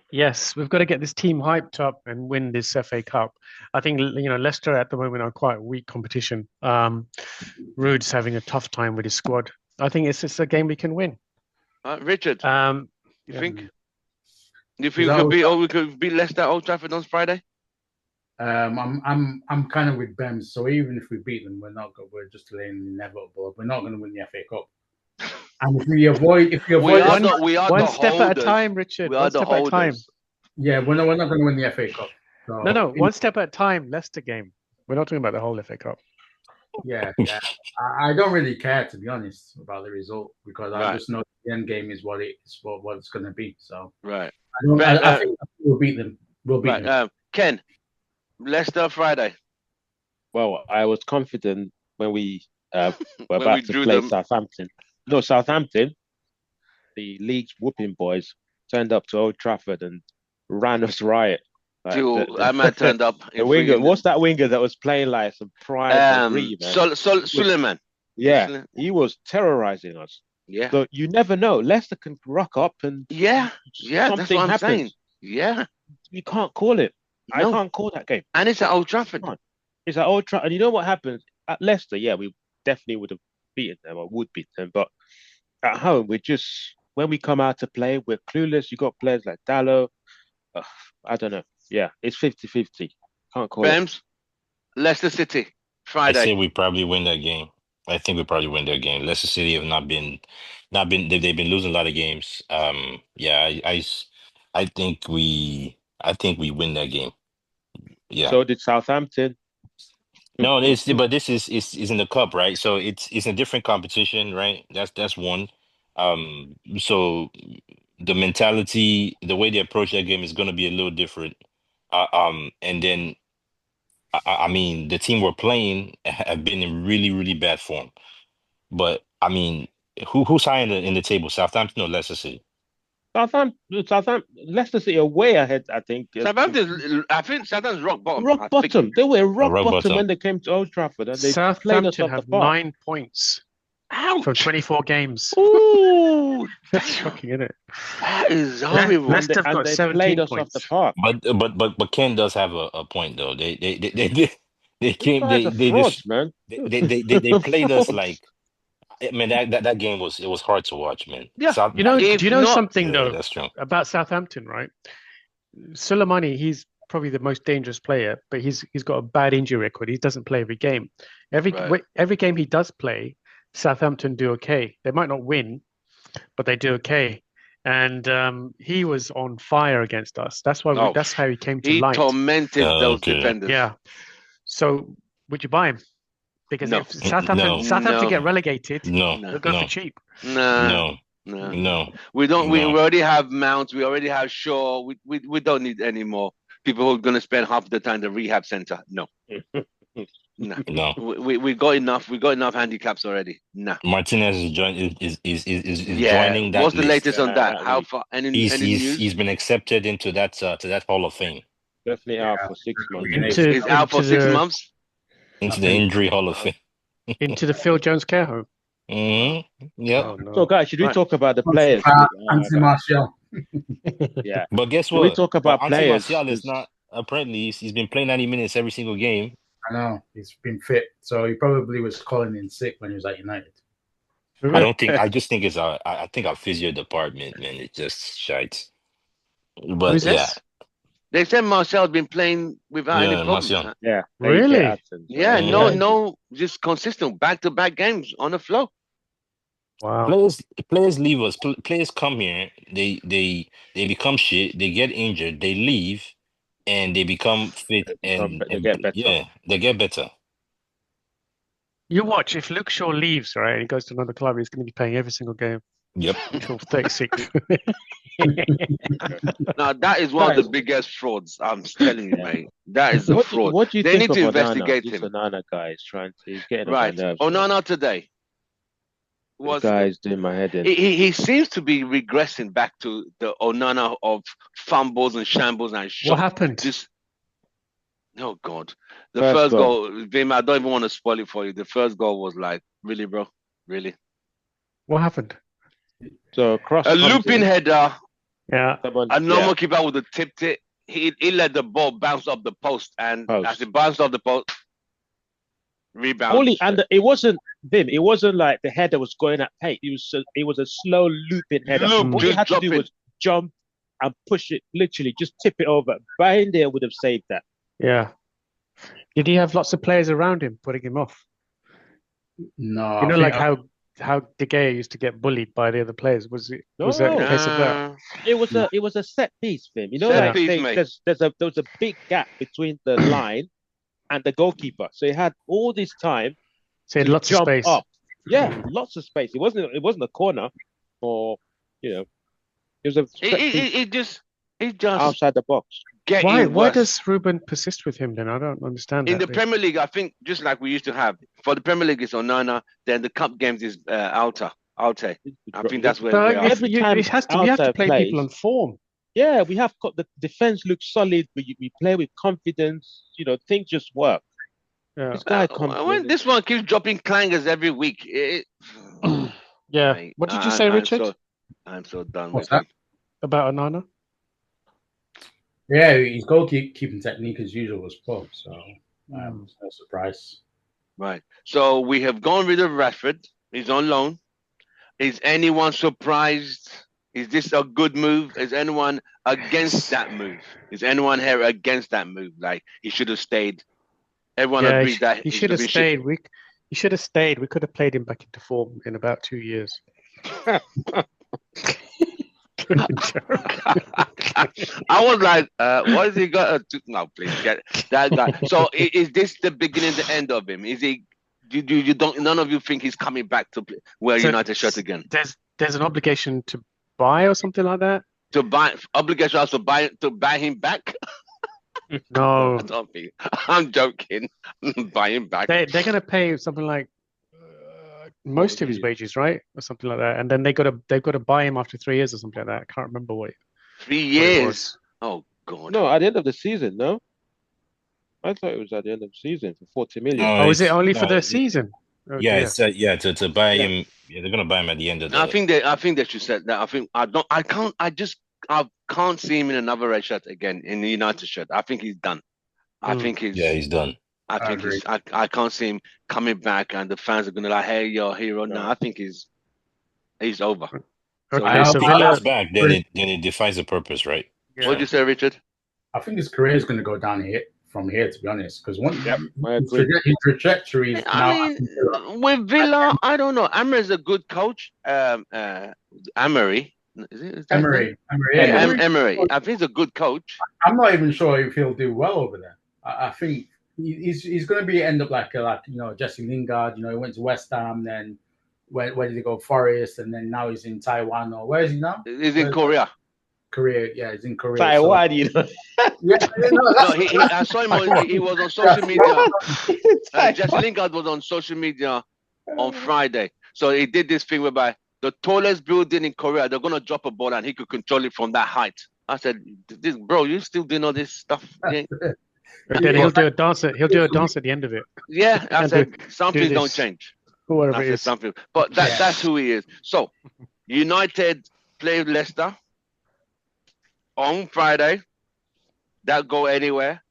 Yes, we've got to get this team hyped up and win this FA Cup. I think Leicester at the moment are quite weak competition. Rude's having a tough time with his squad. I think it's a game we can win. Richard, you think? You think we could beat Leicester at Old Trafford on Friday? I'm kind of with Bems. So even if we beat them, we're just delaying the inevitable. We're not going to win the FA Cup. And if we avoid one step at a time, Richard. One step at a time. Yeah, we're not going to win the FA Cup. So No, one step at a time. Leicester game. We're not talking about the whole FA Cup. Yeah, yeah. I don't really care, to be honest, about the result because I Right, just know the end game is what it's going to be. So right. I don't. But, I think we'll beat them. We'll beat right. them. Ken, Leicester Friday Well, I was confident when we were when we about to drew play them. Southampton. No, Southampton, the league's whooping boys, turned up to Old Trafford and ran us riot. Like Till I might the, turned up the in winger, friggin' what's that winger that was playing like some prime Henry, man? Was Suleiman. Yeah, he was terrorizing us. Yeah, So you never know. Leicester can rock up and yeah, yeah. That's what something I'm saying. happens. Yeah, You can't call it. I no, can't call that game. and it's at Old Trafford. Come on. It's at Old Trafford. And you know what happens? At Leicester, yeah, we definitely would have beaten them or would beat them. But at home, we're just, when we come out to play, we're clueless. You got players like Dallo. Uh, I don't know. Yeah, it's 50-50. Can't call it. Bems, Leicester City I say Friday. we probably win that game. I think we probably win that game. Leicester City have not been they've been losing a lot of games. Yeah, I think we win that game. Yeah. So did Southampton. No, but this is in the cup, right? So it's a different competition, right? That's one. So the mentality, the way they approach that game is going to be a little different. And then I mean, the team we're playing have been in really, really bad form. But I mean, who's high in the table? Southampton or Leicester City? Leicester City are way ahead, I think. Southampton, I think Southampton's rock bottom. Rock I think bottom. They were rock Rock bottom bottom. when they came to Old Trafford and they played us Southampton off the have park. 9 points from ouch. 24 games. Ooh, That's damn. shocking, isn't it? That is horrible. Leicester have And got they 17 played us off the points. park. But Ken does have a point though. They These came guys are they just frauds, man. they played us Frauds. like I mean that game was it was hard to watch, man. Yeah. Do If you know not, something Yeah, though that's true. about Southampton, right? Soleimani, he's probably the most dangerous player, but he's got a bad injury record. He doesn't play every game. right. Every game he does play, Southampton do okay. They might not win, but they do okay. And he was on fire against us. Oh, That's how he came to he light. tormented those Okay. defenders. Yeah. So would you buy him? Because No. if Southampton No. get relegated, No, No. they'll go for no, cheap. Nah, no, nah. no, We don't. We no. already have Mount. We already have Shaw. We don't need any more people who are going to spend half the time in the rehab center. No, nah. No. We got enough. We got enough handicaps already. Nah. Martinez is Yeah. joining that What's the latest list. on that? That How league far? Any He's news? been accepted into to that Hall of Fame, definitely Yeah, out for 6 months. Into He's out for into 6 months. I into the think. injury Hall of Fame. into the Phil Jones care home. Yep. Oh So, no. guys, should we Right. talk about the players? Anthony Martial. Yeah. But guess Should we what? talk But about Anthony players? Martial is not apparently he's been playing 90 minutes every single game. I know he's been fit, so he probably was calling in sick when he was at United. I just think it's I think our physio department, man, it just shites. But Who's yeah, this? They said Marcel's been playing without any yeah, problems. Martial. Yeah. Really? Atkins, Yeah, Yeah. no, just consistent back-to-back games on the flow. Wow. Players leave us. Players come here. They become shit. They get injured. They leave, and they become fit. They get better. Yeah, they get better. You watch if Luke Shaw leaves, right, and he goes to another club, he's going to be playing every single game Yep. until 36. Now that is one of the biggest frauds. I'm telling you, Yeah. mate. That is a fraud. What do you They think need of to Onana? investigate This him. Onana guy is he's getting on Right. my nerves. Onana today This was guy is doing my head in. he seems to be regressing back to the Onana of fumbles and shambles and What shots. happened? Just oh god, the First first goal. goal, Vim, I don't even want to spoil it for you. The first goal was like, really, bro, really What happened? So cross a comes looping in. header. Yeah. Someone, A normal yeah, keeper would have tipped it. He let the ball bounce off the post, and Post. as it bounced off the post, rebound. only and it wasn't Vim. It wasn't like the header was going at pace. It was a slow looping header. Loop, All he just had to drop do it. was jump and push it. Literally, just tip it over. Behind there would have saved that. Yeah. Did he have lots of players around him putting him off? No, You know, I like think how De Gea used to get bullied by the other players. Was that No. a case of that? It was a set piece, Vim. You know, Set like piece, mate. there was a big gap between the line and the goalkeeper. So he had all this time So he had to lots of jump space. up. Yeah, Mm. lots of space. It wasn't a corner, or it was a set piece It just outside the box. Why getting why worse. does Ruben persist with him then? I don't understand In that the bit. Premier League, I think just like we used to have for the Premier League, it's Onana. Then the cup games is Alte. I think that's where we But are. if Every you time it has to we have to Alta play people on plays, form. yeah, we have got the defense looks solid. We play with confidence. Things just work. Yeah. This guy comes When in. this one keeps dropping clangers every week, Yeah. mate, What did you say, Richard? I'm so done What's with that? him. About Onana? Yeah, his goalkeeping technique as usual was poor, so Mm. it's no surprise. Right. So we have gone rid of Rashford. He's on loan. Is anyone surprised? Is this a good move? Is anyone against that move? Is anyone here against that move? Like he should have stayed. Everyone Yeah, agrees that he he should should have have been shipped. stayed. He should have stayed. We could have played him back into form in about 2 years. I was like, what has he got? No, please get that guy. So is this the beginning, the end of him? Is he? You don't? None of you think he's coming back to wear So United shirt again? there's an obligation to buy or something like that. To buy obligation also buy him back? No, I don't think. I'm joking. Buy him back. they're gonna pay something like most of his wages, right, or something like that, and then they've got to buy him after 3 years or something like that. I can't remember 3 what it years. was. Oh God. No, at the end of the season, no. I thought it was at the end of the season for 40 million. Oh, is it only for no, the season? Oh yeah, dear. it's to buy Yeah. him. Yeah, they're gonna buy him at the end of I the. think they should set that. I can't see him in another red shirt again in the United shirt. I think he's done. I Mm. think Yeah, he's done. I think agree. I can't see him coming back and the fans are gonna like, hey, you're a hero. No. No, I think he's over. So Okay, so If he Villa. comes back, then it defines the purpose, right? What did you say, Richard? I think his career is going to go down here from here, to be honest, because Yep, I agree. his trajectory is I now. mean, with Villa, I don't know. Amory's a good coach. Amory. Is that his name? Emery. Emery. I think he's a good coach. I'm not even sure if he'll do well over there. I think he's going to be end up like Jesse Lingard. He went to West Ham, then where did he go? Forest, and then now he's in Taiwan. Or where is he now? He's in Korea. Korea, yeah, he's in Korea. Taiwan, Yeah, No, I saw him. He was on social media. Jesse Lingard was on social media on Friday. So he did this thing whereby the tallest building in Korea, they're gonna drop a ball and he could control it from that height. I said, "This bro, you still doing all this stuff?" Yeah, And then he'll do a dance. He'll do a dance at the end of it. yeah. I And said do something don't this. change. Whoever I it said is. something, but that's who he is. So United played Leicester on Friday. That go anywhere.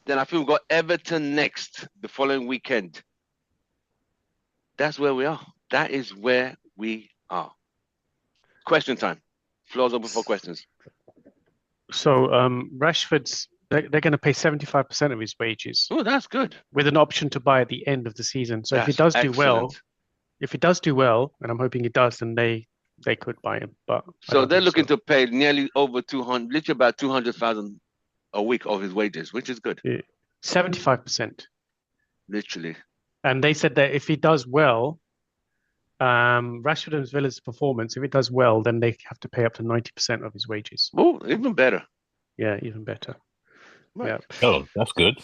Then I think we got Everton next the following weekend. That's where we are. That is where we are. Question time. Floor's open for questions. So Rashford's they're going to pay 75% of his wages Oh, that's good. with an option to buy at the end of the season. So if he That's does do well, excellent. and I'm hoping he does, then they could buy him. But I So don't they're think looking so. to pay nearly over 200, literally about 200,000 a week of his wages, which is good. 75%. Literally. And they said that if he does well, Rashford and Villa's performance, if it does well, then they have to pay up to 90% of his wages. Oh, even better. Yeah, even better. Right. Yeah. Oh, that's good.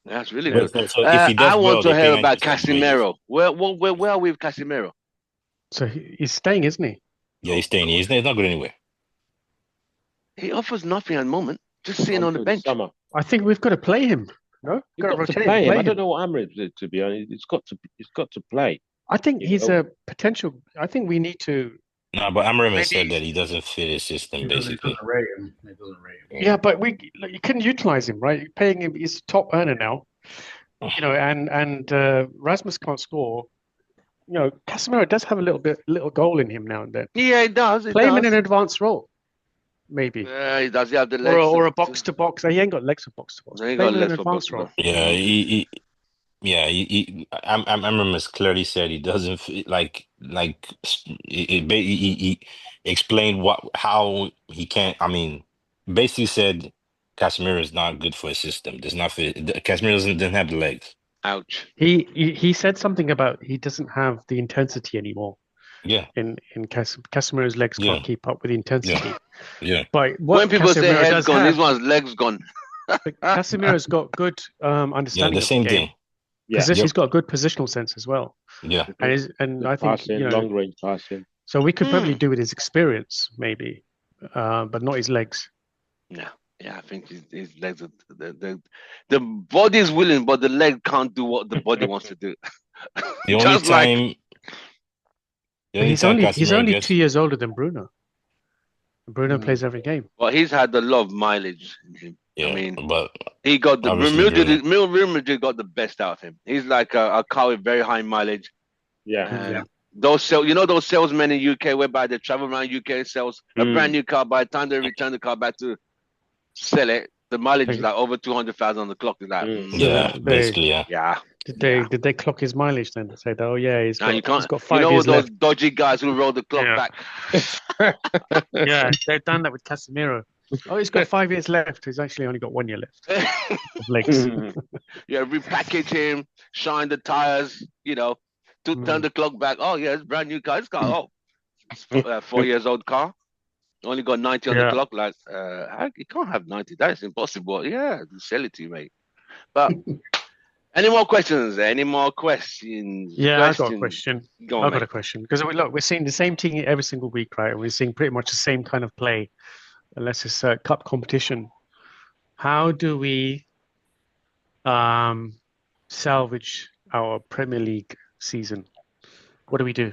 That's really But good. so if he does I well, want to they pay hear about 90% of his wages. Casemiro. Where are we with Casemiro? So he's staying, isn't he? Yeah, he's staying. He's not going anywhere. He offers nothing at the moment. Just sitting on the Until bench. summer. I think we've got to play him. No, You've got to play him. I don't know what Amrit did, to be honest. He's got to play. I think You he's know. a potential. I think we need to. No, but Amram has Maybe- said that he doesn't fit his system, basically. It doesn't rate him. It doesn't rate him. Yeah, but you can utilize him, right? You're paying him. He's a top earner now. And Rasmus can't score. Casemiro does have a little goal in him now and then. Yeah, it does. Play him in an advanced role, maybe, He does. He have the legs. or a box to box. He ain't got legs for box to box. He ain't Play got him in an legs for advanced box to role. Yeah, Amram has clearly said he doesn't fit, he explained how he can't. I mean, basically said Casemiro is not good for his system. Does not fit. Casemiro doesn't have the legs. Ouch. He said something about he doesn't have the intensity anymore. Yeah. In Casemiro's legs Yeah. can't keep up with the intensity. Yeah. But When what people say Casemiro head's does gone, this have, one's legs gone. but Casemiro's got good Yeah. understanding The of the same game. thing. Yeah. Yep. He's got a good positional sense as well. Yeah. And I think Passing, long range passing. so we could probably do with his experience maybe, but not his legs. Yeah. Yeah, I think his legs are the body is willing, but the leg can't do what the body wants to do. The only Just like time, the But only time he's Casemiro only gets 2 years older than Bruno. Bruno plays every game. well, he's had a lot of mileage in him. yeah, I mean, but he got the obviously Bruno. Real Madrid got the best out of him. He's like a car with very high mileage. Yeah. And those those salesmen in UK whereby they travel around UK sells a brand new car. By the time they return the car back to sell it, the mileage is like over 200,000 on the clock. It's like Yeah, basically, yeah. yeah. Did they clock his mileage then to say that? Oh yeah, he's got, you can't. he's got 5 you know years those left. dodgy guys who roll the clock back. Yeah, they've done that with Casemiro. Oh, he's got 5 years left. He's actually only got 1 year left of legs. Yeah, repackage him, shine the tires. To turn the clock back. Oh yeah, it's a brand new car. It's car. Oh, 4 years old car. Only got 90 on the clock. Like, you can't have 90. That's impossible. Yeah, sell it to you, mate. But any more questions? Any more questions? Yeah, I've got a question. Go on, I've got a question because we're seeing the same thing every single week, right? And we're seeing pretty much the same kind of play, unless it's a cup competition. How do we salvage our Premier League season? What do we do?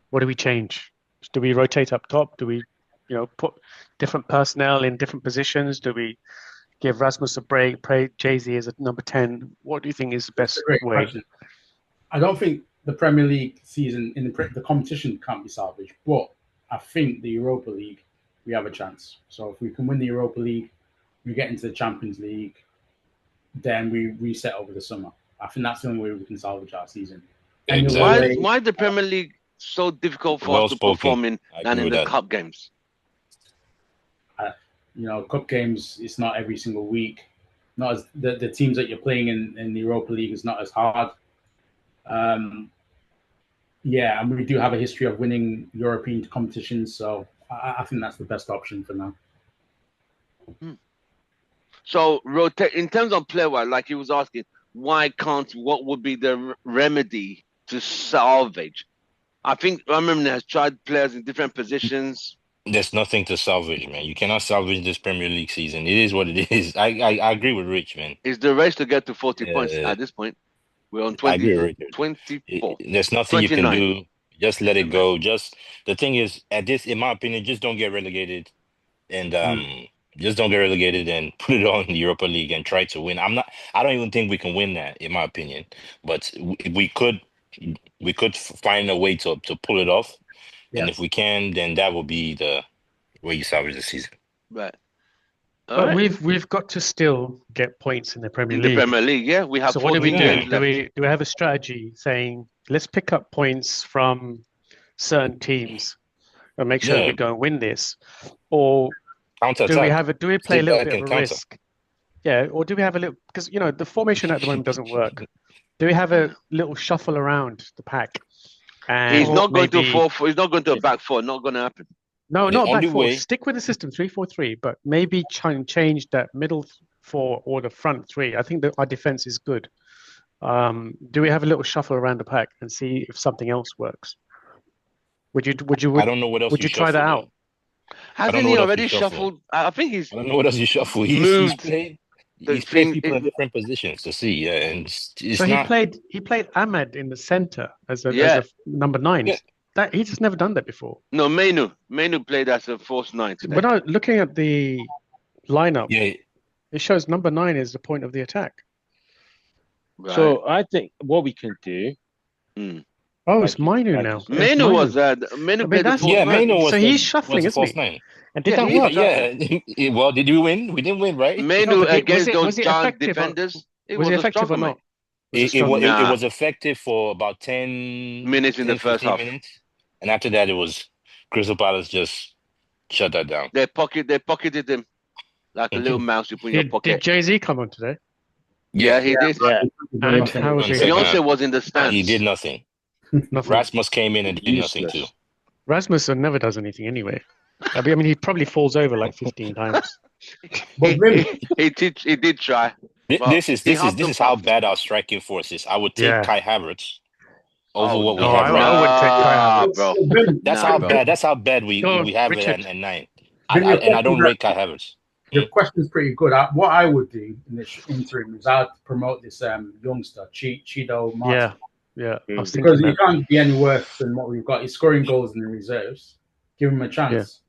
What do we change? Do we rotate up top? Do we, put different personnel in different positions? Do we give Rasmus a break, play Jay-Z as a number 10? What do you think is the best way? Question. I don't think the Premier League season in the competition can't be salvaged, but I think the Europa League, we have a chance. So if we can win the Europa League, we get into the Champions League, then we reset over the summer. I think that's the only way we can salvage our season. Exactly. Why is the Premier League so difficult for us to perform in than in the cup games? Cup games, it's not every single week. Not as the teams that you're playing in the Europa League is not as hard. And we do have a history of winning European competitions, so I think that's the best option for now. So rotate in terms of player-wise, like he was asking, what would be the remedy to salvage? I think Ramirez has tried players in different positions. There's nothing to salvage, man. You cannot salvage this Premier League season. It is what it is. I agree with Rich, man. It's the race to get to 40 points at this point. We're on 24. There's nothing 29. You can do. Just let it go. Just the thing is, in my opinion, just don't get relegated, and just don't get relegated and put it on the Europa League and try to win. I don't even think we can win that, in my opinion. But we could find a way to pull it off. Yeah. And if we can, then that will be the way you salvage the season. Right. But we've got to still get points in the Premier League. The Premier League, yeah. We have. So what do we do? Do we have a strategy saying let's pick up points from certain teams and make sure we go and win this, or do we play a little bit of a risk? Yeah, or do we have a little because the formation at the moment doesn't work. Do we have a little shuffle around the pack? And he's not going to he's not going to a back four. Not going to happen. No, not back four. Stick with the system 3-4-3, but maybe change that middle four or the front three. I think that our defense is good. Do we have a little shuffle around the pack and see if something else works? Would you? I don't know what else. Would you try that out? Hasn't he already shuffled? I think he's. I don't know what else you shuffle. He's played people in different positions to see. Yeah, and so he played Ahmed in the center as a number 9. Yeah. He's just never done that before. No, Manu played as a false 9 today. But looking at the lineup, it shows number 9 is the point of the attack. Right. So I think what we can do. Oh, it's Manu now. Manu was Manu played the false 9. Manu was so he's shuffling, isn't he? 9. And did that work? Yeah. Well, did we win? We didn't win, right? Manu against those giant defenders. Was it effective or not? It was effective for about 10 minutes in the first half. And after that, it was Crystal Palace just shut that down. They pocketed him like a little mouse you put in your pocket. Did Jay-Z come on today? Yeah, he did. Yeah. And how was On he? second Beyonce half. was in the He stands. did nothing. Nothing. Rasmus came in and did nothing too. Useless. Rasmussen never does anything anyway. I mean, he probably falls over like 15 times. But Vim, He did try. Well, This he hopped is the how puck. bad our striking force is. I would take Yeah. Kai Havertz over Oh what we No, no, have right I now. wouldn't take Kai nah, Havertz. bro. Vim, That's Nah, how bro. bad. That's how bad Go we have it Richard. at 9. Vim, your And I don't question's rate Kai Havertz. your question's pretty good. What I would do in this interim is I'd promote this youngster, Chido Martin, Yeah. I was because thinking he that. can't be any worse than what we've got. He's scoring goals in the reserves. Give him a chance.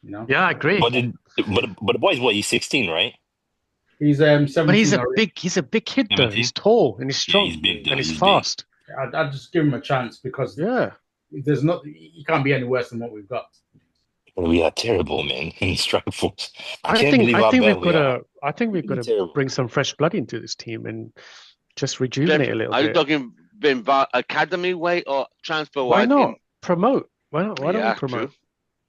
You know, Yeah, I agree. But the boy's what? He's 16, right? he's 17. But he's already. a big kid though. 17? He's tall and he's Yeah, strong he's big though. and he's He's big. fast. I'd just give him a chance because Yeah. there's not. He can't be any worse than what we've got. We are terrible, man, in strike force. I can't think believe how we've bad got we are. to I think we've got to Terrible. bring some fresh blood into this team and just rejuvenate a little Are you bit. talking academy way or transfer Why wise? not promote? Why don't we promote?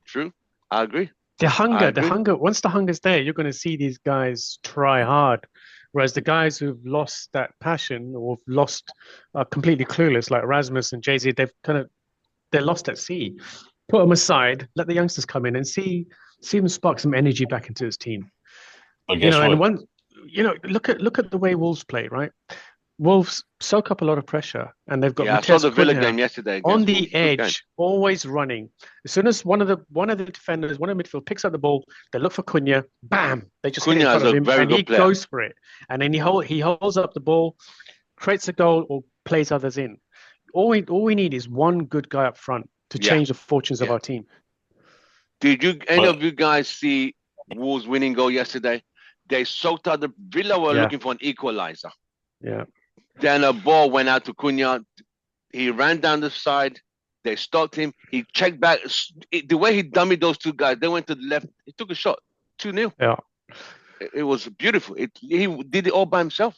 True. I agree. The I agree. hunger, once the hunger's there, you're going to see these guys try hard. Whereas the guys who've lost that passion or lost are completely clueless, like Rasmus and Jay-Z, they're lost at sea. Put them aside, let the youngsters come in and see them spark some energy back into this team. But guess what? And look at the way Wolves play, right? Wolves soak up a lot of pressure, and they've got I saw Vitesse the Villa Cunha game yesterday. on against the Wolves. Good game. edge, always running. As soon as one of the defenders, one of the midfield picks up the ball, they look for Cunha. Bam! They just get in Cunha is front of a him, very and he good player. goes for it. And then he holds up the ball, creates a goal, or plays others in. All we need is one good guy up front to change the fortunes of our team. Did any of you guys see Wolves winning goal yesterday? They soaked out the Villa were looking for an equalizer. Yeah. Then a ball went out to Cunha. He ran down the side. They stopped him. He checked back. The way he dummied those two guys, they went to the left. He took a shot. 2-0. Yeah. It was beautiful. He did it all by himself.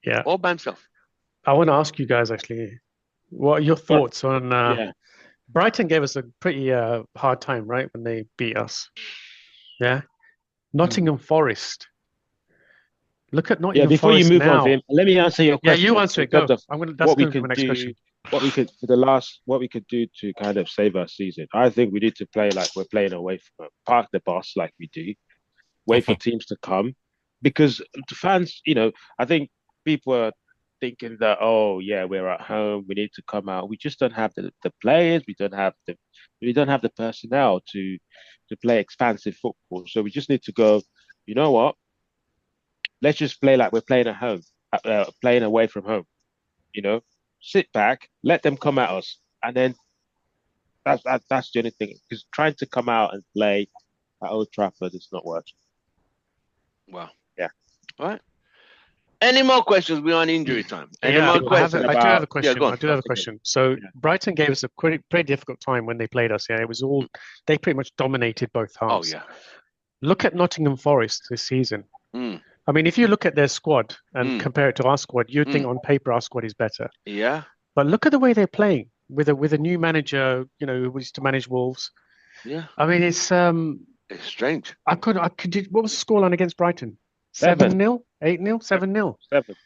Yeah. All by himself. I want to ask you guys actually, what are your thoughts on Brighton gave us a pretty hard time, right, when they beat us. Yeah. Nottingham Forest. Look at Nottingham Before Forest you move now. on, Vim, let me answer your question. Yeah, you answer it. Go. That's what going we to be my could next do, question. what we could do to kind of save our season. I think we need to play like we're playing away from park the bus like we do, wait for teams to come, because the fans, I think people are thinking that we're at home, we need to come out. We just don't have the players, we don't have the personnel to play expansive football. So we just need to go. You know what? Let's just play like we're playing at home, playing away from home. Sit back, let them come at us, and then that's the only thing. Because trying to come out and play at Old Trafford is not working. Wow. Yeah. All right. Any more questions beyond injury time? Any more I questions? do have a question. go on. I do have a question. So Brighton gave us a pretty difficult time when they played us. Yeah, it was they pretty much dominated both halves. Oh yeah. Look at Nottingham Forest this season. I mean, if you look at their squad and compare it to our squad, you'd think on paper our squad is better. Yeah. But look at the way they're playing with a new manager, who used to manage Wolves. Yeah. I mean, it's strange. what was the scoreline against Brighton? 7-0, 8-0, 7-0. 7.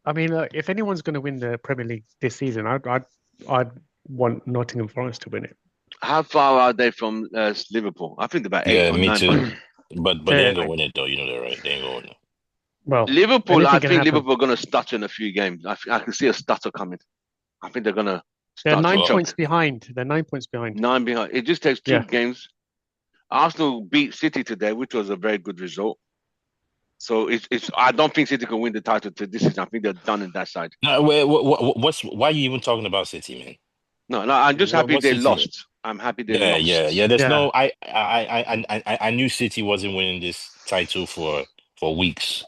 I mean, if anyone's going to win the Premier League this season, I'd want Nottingham Forest to win it. How far are they from Liverpool? I think about 8 or 9 too. points. But they ain't gonna win it though. You know that, right? They ain't gonna win it. Well, Liverpool, I think Liverpool are going to stutter in a few games. I can see a stutter coming. I think they're going to. They're 9 points behind. They're 9 points behind. 9 behind. It just takes 2 games. Arsenal beat City today, which was a very good result. So it's. I don't think City can win the title this season. I think they're done in that side. No, why are you even talking about City, man? No, I'm just happy they lost. I'm happy they lost. Yeah. There's no. I knew City wasn't winning this title for weeks.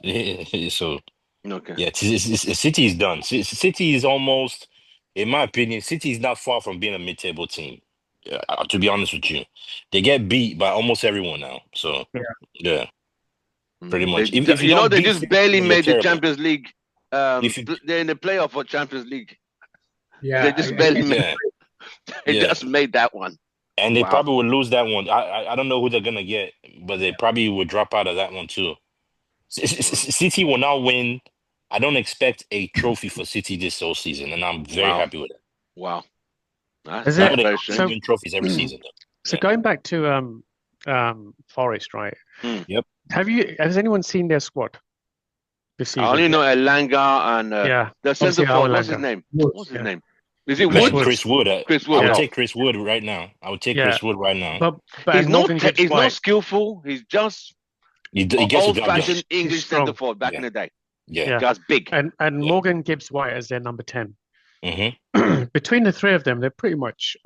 So okay. City is done. City is almost, in my opinion, City is not far from being a mid-table team. To be honest with you, they get beat by almost everyone now. So yeah. Pretty much. They just barely made the Champions League. They're in the playoff for Champions League. Yeah, they just barely made. They just made that one, and they probably would lose that one. I don't know who they're gonna get, but they probably would drop out of that one too. City will now win I don't expect a trophy for City this whole season, and I'm very Wow. happy with it. Wow. Is Not it that Very they strange. so? win trophies every season, though. So Yeah. going back to Forest, right? Hmm. Yep. Has anyone seen their squad this I only season? know Elanga and Yeah, the obviously centre forward. What's his Arlanga. name? Woods. What's his Yeah, name? Is it Chris Man, Woods? Woods. Chris Wood. Chris I Wood. would Yeah, Oh, take Chris Wood right now. I would take yeah, Chris Wood right now. but he's and Morgan Gibbs he's not White, skillful. He's just He gets the job done. old-fashioned he's English centre strong. forward back in Yeah. the day. Yeah. Yeah, Guy's big. and Yeah. Morgan Gibbs White as their number 10. Mm-hmm. Between the three of them, they're pretty much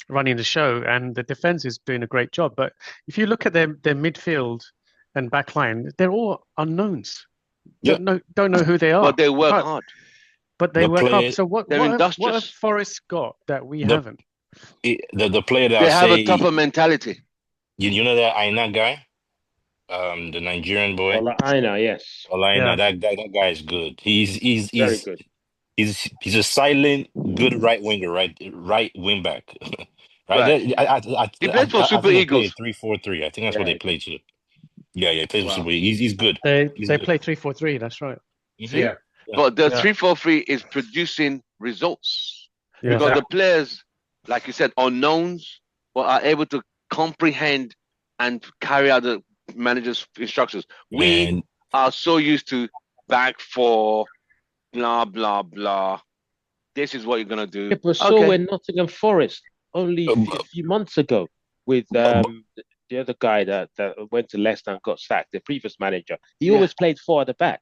running the show, and the defense is doing a great job. But if you look at their midfield and back line, they're all unknowns. Yeah. Don't know who they are. But they work But hard. but they The work hard. player, So They're what have industrious. Forest got that we the haven't? the player that They I have a say, tougher mentality. you know that Aina guy, the Nigerian boy, Ola Aina, yes, Olaina, Yeah, that guy is good. very good. He's a silent, good right winger, right wing back, right? Right. He plays for I Super think they play Eagles. 3-4-3. I think that's what Yeah, they play too. Yeah, yeah, he plays for Wow. Super. He's good. He's they good. play 3-4-3. That's right. See? Yeah. But the Yeah. 3-4-3 is producing results Yeah, because the players, like you said, unknowns, but are able to comprehend and carry out the manager's instructions. We Man, are so used to back four, blah blah blah. This is what you're gonna do. yeah, but so Okay. were Nottingham Forest only um, a few months ago with the other guy that went to Leicester and got sacked, the previous manager. He Yeah. always played four at the back.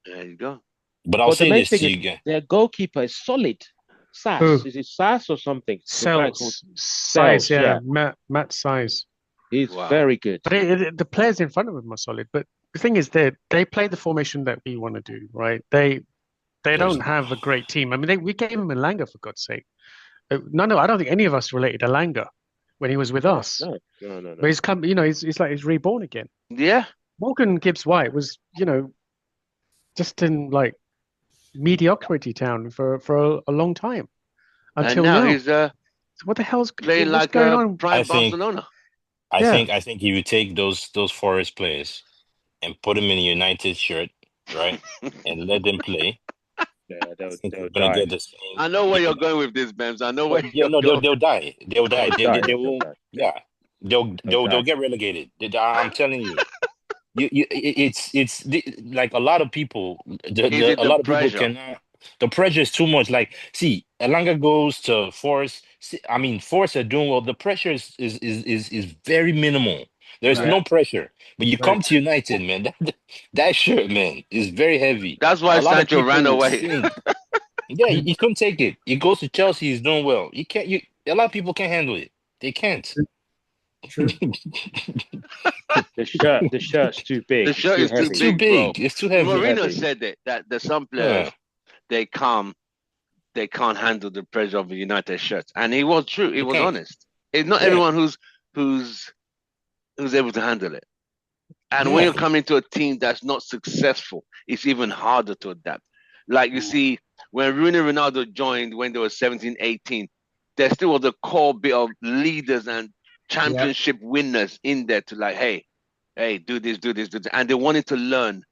There you go. but I'll But the say main this thing to is you again. their goalkeeper is solid. Sass, Who? is it Sass or something? The guy called Size, Sells, yeah, yeah. Matt Size. He's Wow. very good. But the players in front of him are solid. But the thing is, they play the formation that we want to do, right? They don't have a great team. I mean, we gave him Elanga for God's sake. No, I don't think any of us related Elanga when he was with us. No. But he's come, he's like he's reborn again. Yeah. Morgan Gibbs White was, just in like mediocrity town for a long time And until now now. he's So what the hell's playing what's like going on? prime I think Barcelona. Yeah. I think if you take those Forest players and put them in a United shirt, right, and let them play, Yeah, I think they'll we're gonna die. get the same. I know where you're going with this, Bems. I know where Yeah, you're no, going. they'll die. They'll die. They'll die. They They'll won't. die. Yeah, They'll they'll die. get relegated. I'm telling you. Like a lot of people. Is it A the lot of people pressure? cannot. The pressure is too much. Like, see, Elanga goes to Forest. I mean, Forest are doing well. The pressure is very minimal. There's Right. no pressure. But you Right. come to United, man. That shirt, man, is very heavy. That's why A lot of Sancho people ran will away. sing. Yeah, he couldn't take it. He goes to Chelsea. He's doing well. You can't. A lot of people can't handle it. They can't. True. The shirt's too big. The It's shirt too is too heavy. Too big, bro. big. It's too heavy. Mourinho heavy. said that there's some Yeah. players they can't handle the pressure of a United shirt, and he was true. He They was can't. honest. It's not Yeah. everyone who's able to handle it. And when Yeah. you're coming to a team that's not successful, it's even harder to adapt. Like you see, when Rooney Ronaldo joined when they were 17, 18, there still was a core bit of leaders and championship winners in there to like, hey, do this, do this, do this. And they wanted to learn.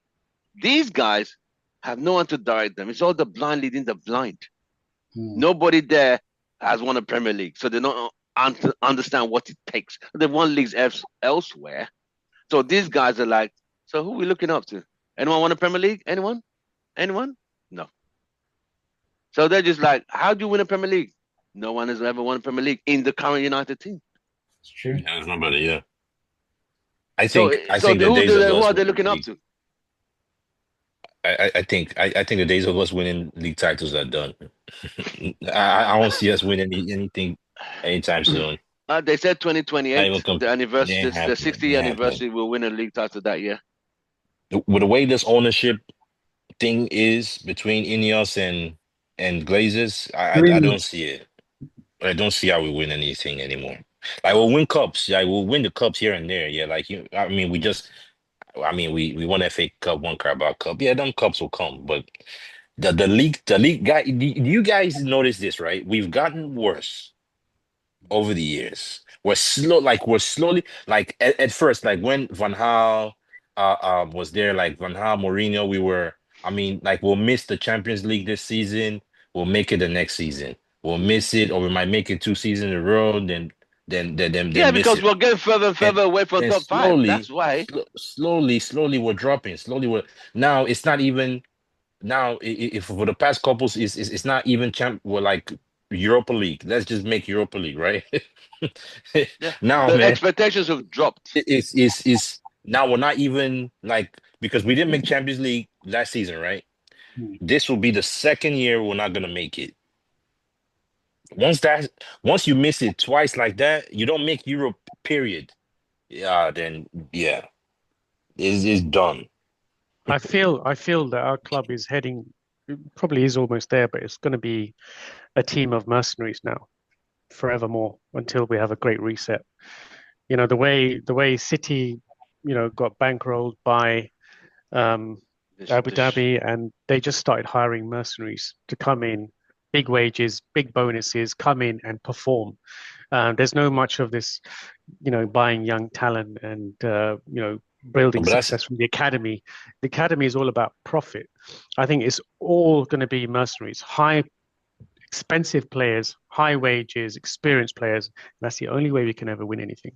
These guys have no one to direct them. It's all the blind leading the blind. Nobody there has won a Premier League, so they don't understand what it takes. They've won leagues elsewhere. So these guys are like, so who are we looking up to? Anyone won a Premier League? Anyone? No. So they're just like, how do you win a Premier League? No one has ever won a Premier League in the current United team. It's true. Yeah, there's nobody. Yeah. I So, think so the days of who us are they winning looking up league. to? I think the days of us winning league titles are done. I don't see us winning anything anytime soon. They said Not 2028, even the It anniversary, ain't the happening. 60th It ain't happening. anniversary, will win a league title that year. With the way this ownership thing is between Ineos and Glazers, I don't see it. I don't see how we win anything anymore. Like we'll win cups, yeah, we'll win the cups here and there, yeah. Like I mean, we won FA Cup, one Carabao Cup, yeah. Them cups will come, but the league guy, do you guys notice this, right? We've gotten worse over the years. We're slowly, like at first, like when Van Gaal was there, like Van Gaal, Mourinho, I mean, like we'll miss the Champions League this season. We'll make it the next season. We'll miss it, or we might make it 2 seasons in a row. Yeah, Then miss because it. we're getting further and And further away from then top five. That's why. slowly we're dropping. Slowly we're now. It's not even now. If for the past couples, it's not even champ. We're like Europa League. Let's just make Europa League, right? Yeah, Now, the man, expectations have dropped. it's now we're not even like because we didn't make Champions League last season, right? Hmm. This will be the second year we're not gonna make it. Once that once you miss it twice like that, you don't make Europe, period. Yeah, then yeah, it's done. I feel that our club is heading, probably is almost there, but it's going to be a team of mercenaries now, forevermore, until we have a great reset. The way City, got bankrolled by um, This, Abu this, Dhabi, and they just started hiring mercenaries to come in, big wages, big bonuses, come in and perform. There's no much of this, buying young talent and building But that's success from the academy. The academy is all about profit. I think it's all going to be mercenaries, high expensive players, high wages, experienced players. That's the only way we can ever win anything.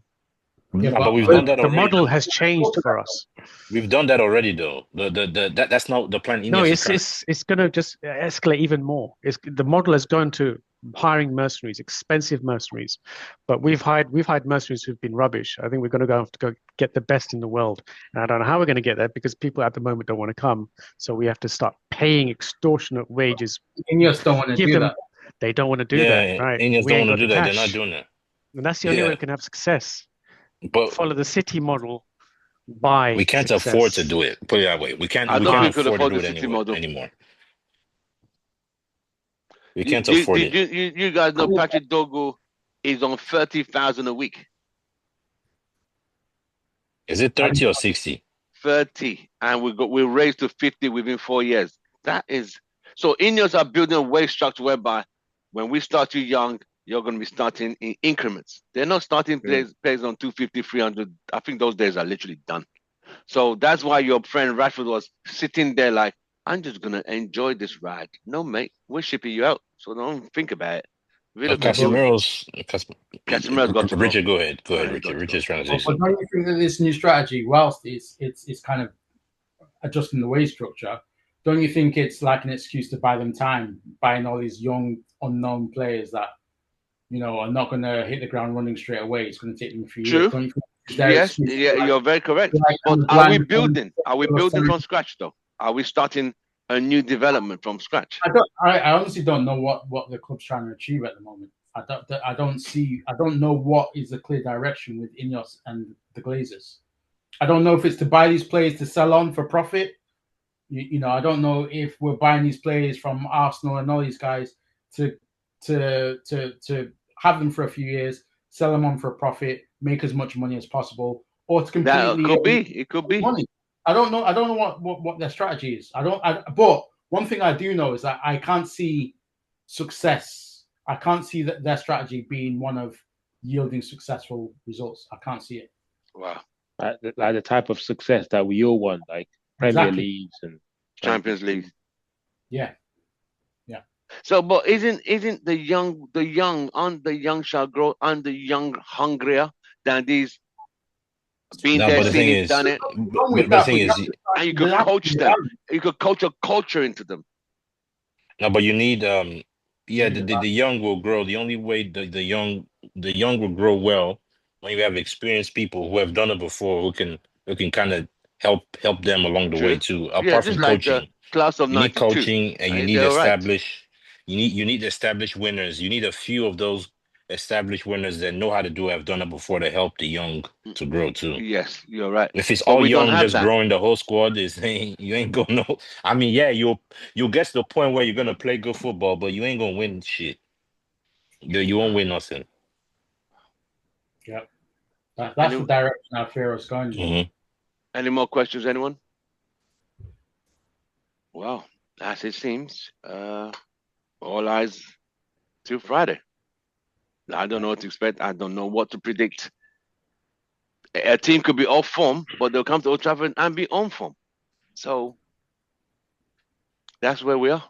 Yeah, no, but but we've The done that the already model though. has changed for us. We've done that already though. That's not the plan No, Ineos is it's trying. it's it's going to just escalate even more. The model has gone to hiring mercenaries, expensive mercenaries, but we've hired mercenaries who've been rubbish. I think we're going to have to go get the best in the world, and I don't know how we're going to get that because people at the moment don't want to come. So we have to start paying extortionate wages. Ineos don't want to Give do them, that. they don't want to do that, Yeah, right? Ineos We don't ain't want to got do the that. They're not cash, doing that. and that's the only way we Yeah, can have success. but Follow the city model, buy we can't afford to success. do it. Put it that way. I We You don't can't think can't. we could afford to afford do the it city anyway model. anymore. We You, can't do, afford did it. you guys know Patrick Dogo is on 30,000 a week? Is it 30 or 60? 30, and we raised to 50 within 4 years. That is so. Ineos are building a wage structure whereby when we start you young, you're going to be starting in increments. They're not starting Mm. players on 250, 300. I think those days are literally done. So that's why your friend Rashford was sitting there like, I'm just gonna enjoy this ride. No, mate, we're shipping you out. So don't think about it. If you look Yeah, at him, Casemiro's got to go. Richard, go ahead. Go ahead, He's Richard. got to go. Richard's trying to say but something. don't you think that this new strategy, whilst it's kind of adjusting the wage structure, don't you think it's like an excuse to buy them time, buying all these young unknown players that are not going to hit the ground running straight away? It's going to take them a few years. True. Don't you think it's their Yes, excuse yeah, you're very correct. like But are we blind and building? Are we building from scratch though? Are we starting a new development from scratch? I honestly don't know what the club's trying to achieve at the moment. I don't know what is the clear direction with Ineos and the Glazers. I don't know if it's to buy these players to sell on for profit. I don't know if we're buying these players from Arsenal and all these guys to to have them for a few years, sell them on for a profit, make as much money as possible, or to That completely could be. It could be. money. I don't know. I don't know what their strategy is. But one thing I do know is that I can't see success. I can't see that their strategy being one of yielding successful results. I can't see it. Wow. Like the type of success that we all want, like Premier Exactly. Leagues and Champions League. Yeah. Yeah. So, but isn't the young shall grow and the young hungrier than these been No, there, but the seen thing it, is, done it, but the thing is, and you They could have to coach be them. balanced. You could coach a culture into them. no, but you need yeah, Need a the young will grow. The only way the young will grow well when you have experienced people who have done it before who can kind of help them along the way True. too. Yeah, Apart just from like the coaching, class of you need '92. coaching and you And need they're all right. established winners. You need a few of those established winners that know how to do have done it before to help the young to grow too. Yes, you're right. If it's But all we don't young, have just that. growing the whole squad, you ain't gonna know. I mean, yeah, you'll get to the point where you're gonna play good football, but you ain't gonna win shit. You won't win nothing. Yeah. That's the Any direction I fear us going in. Hmm. any more questions, anyone? Well, as it seems, all eyes till Friday. I don't know what to expect. I don't know what to predict. A team could be off form, but they'll come to Old Trafford and be on form. So that's where we are.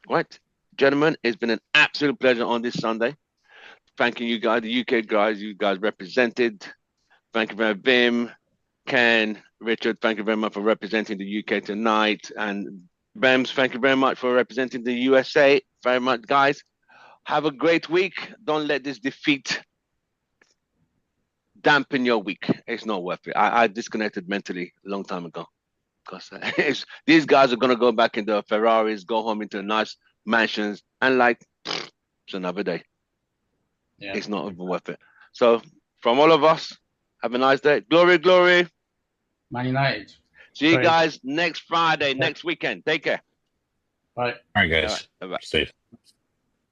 Right, gentlemen, it's been an absolute pleasure on this Sunday. Thanking you guys, the UK guys, you guys represented. Thank you very much, Vim, Ken, Richard. Thank you very much for representing the UK tonight, and Bems, thank you very much for representing the USA. Very much, guys. Have a great week. Don't let this defeat dampen your week. It's not worth it. I disconnected mentally a long time ago because these guys are gonna go back into Ferraris, go home into nice mansions, and like it's another day. Yeah. It's not even worth it. So, from all of us, have a nice day. Glory, glory. Man United. See you Right. guys next Friday, next weekend. Take care. Bye. All right, All guys. right. Bye-bye. Safe.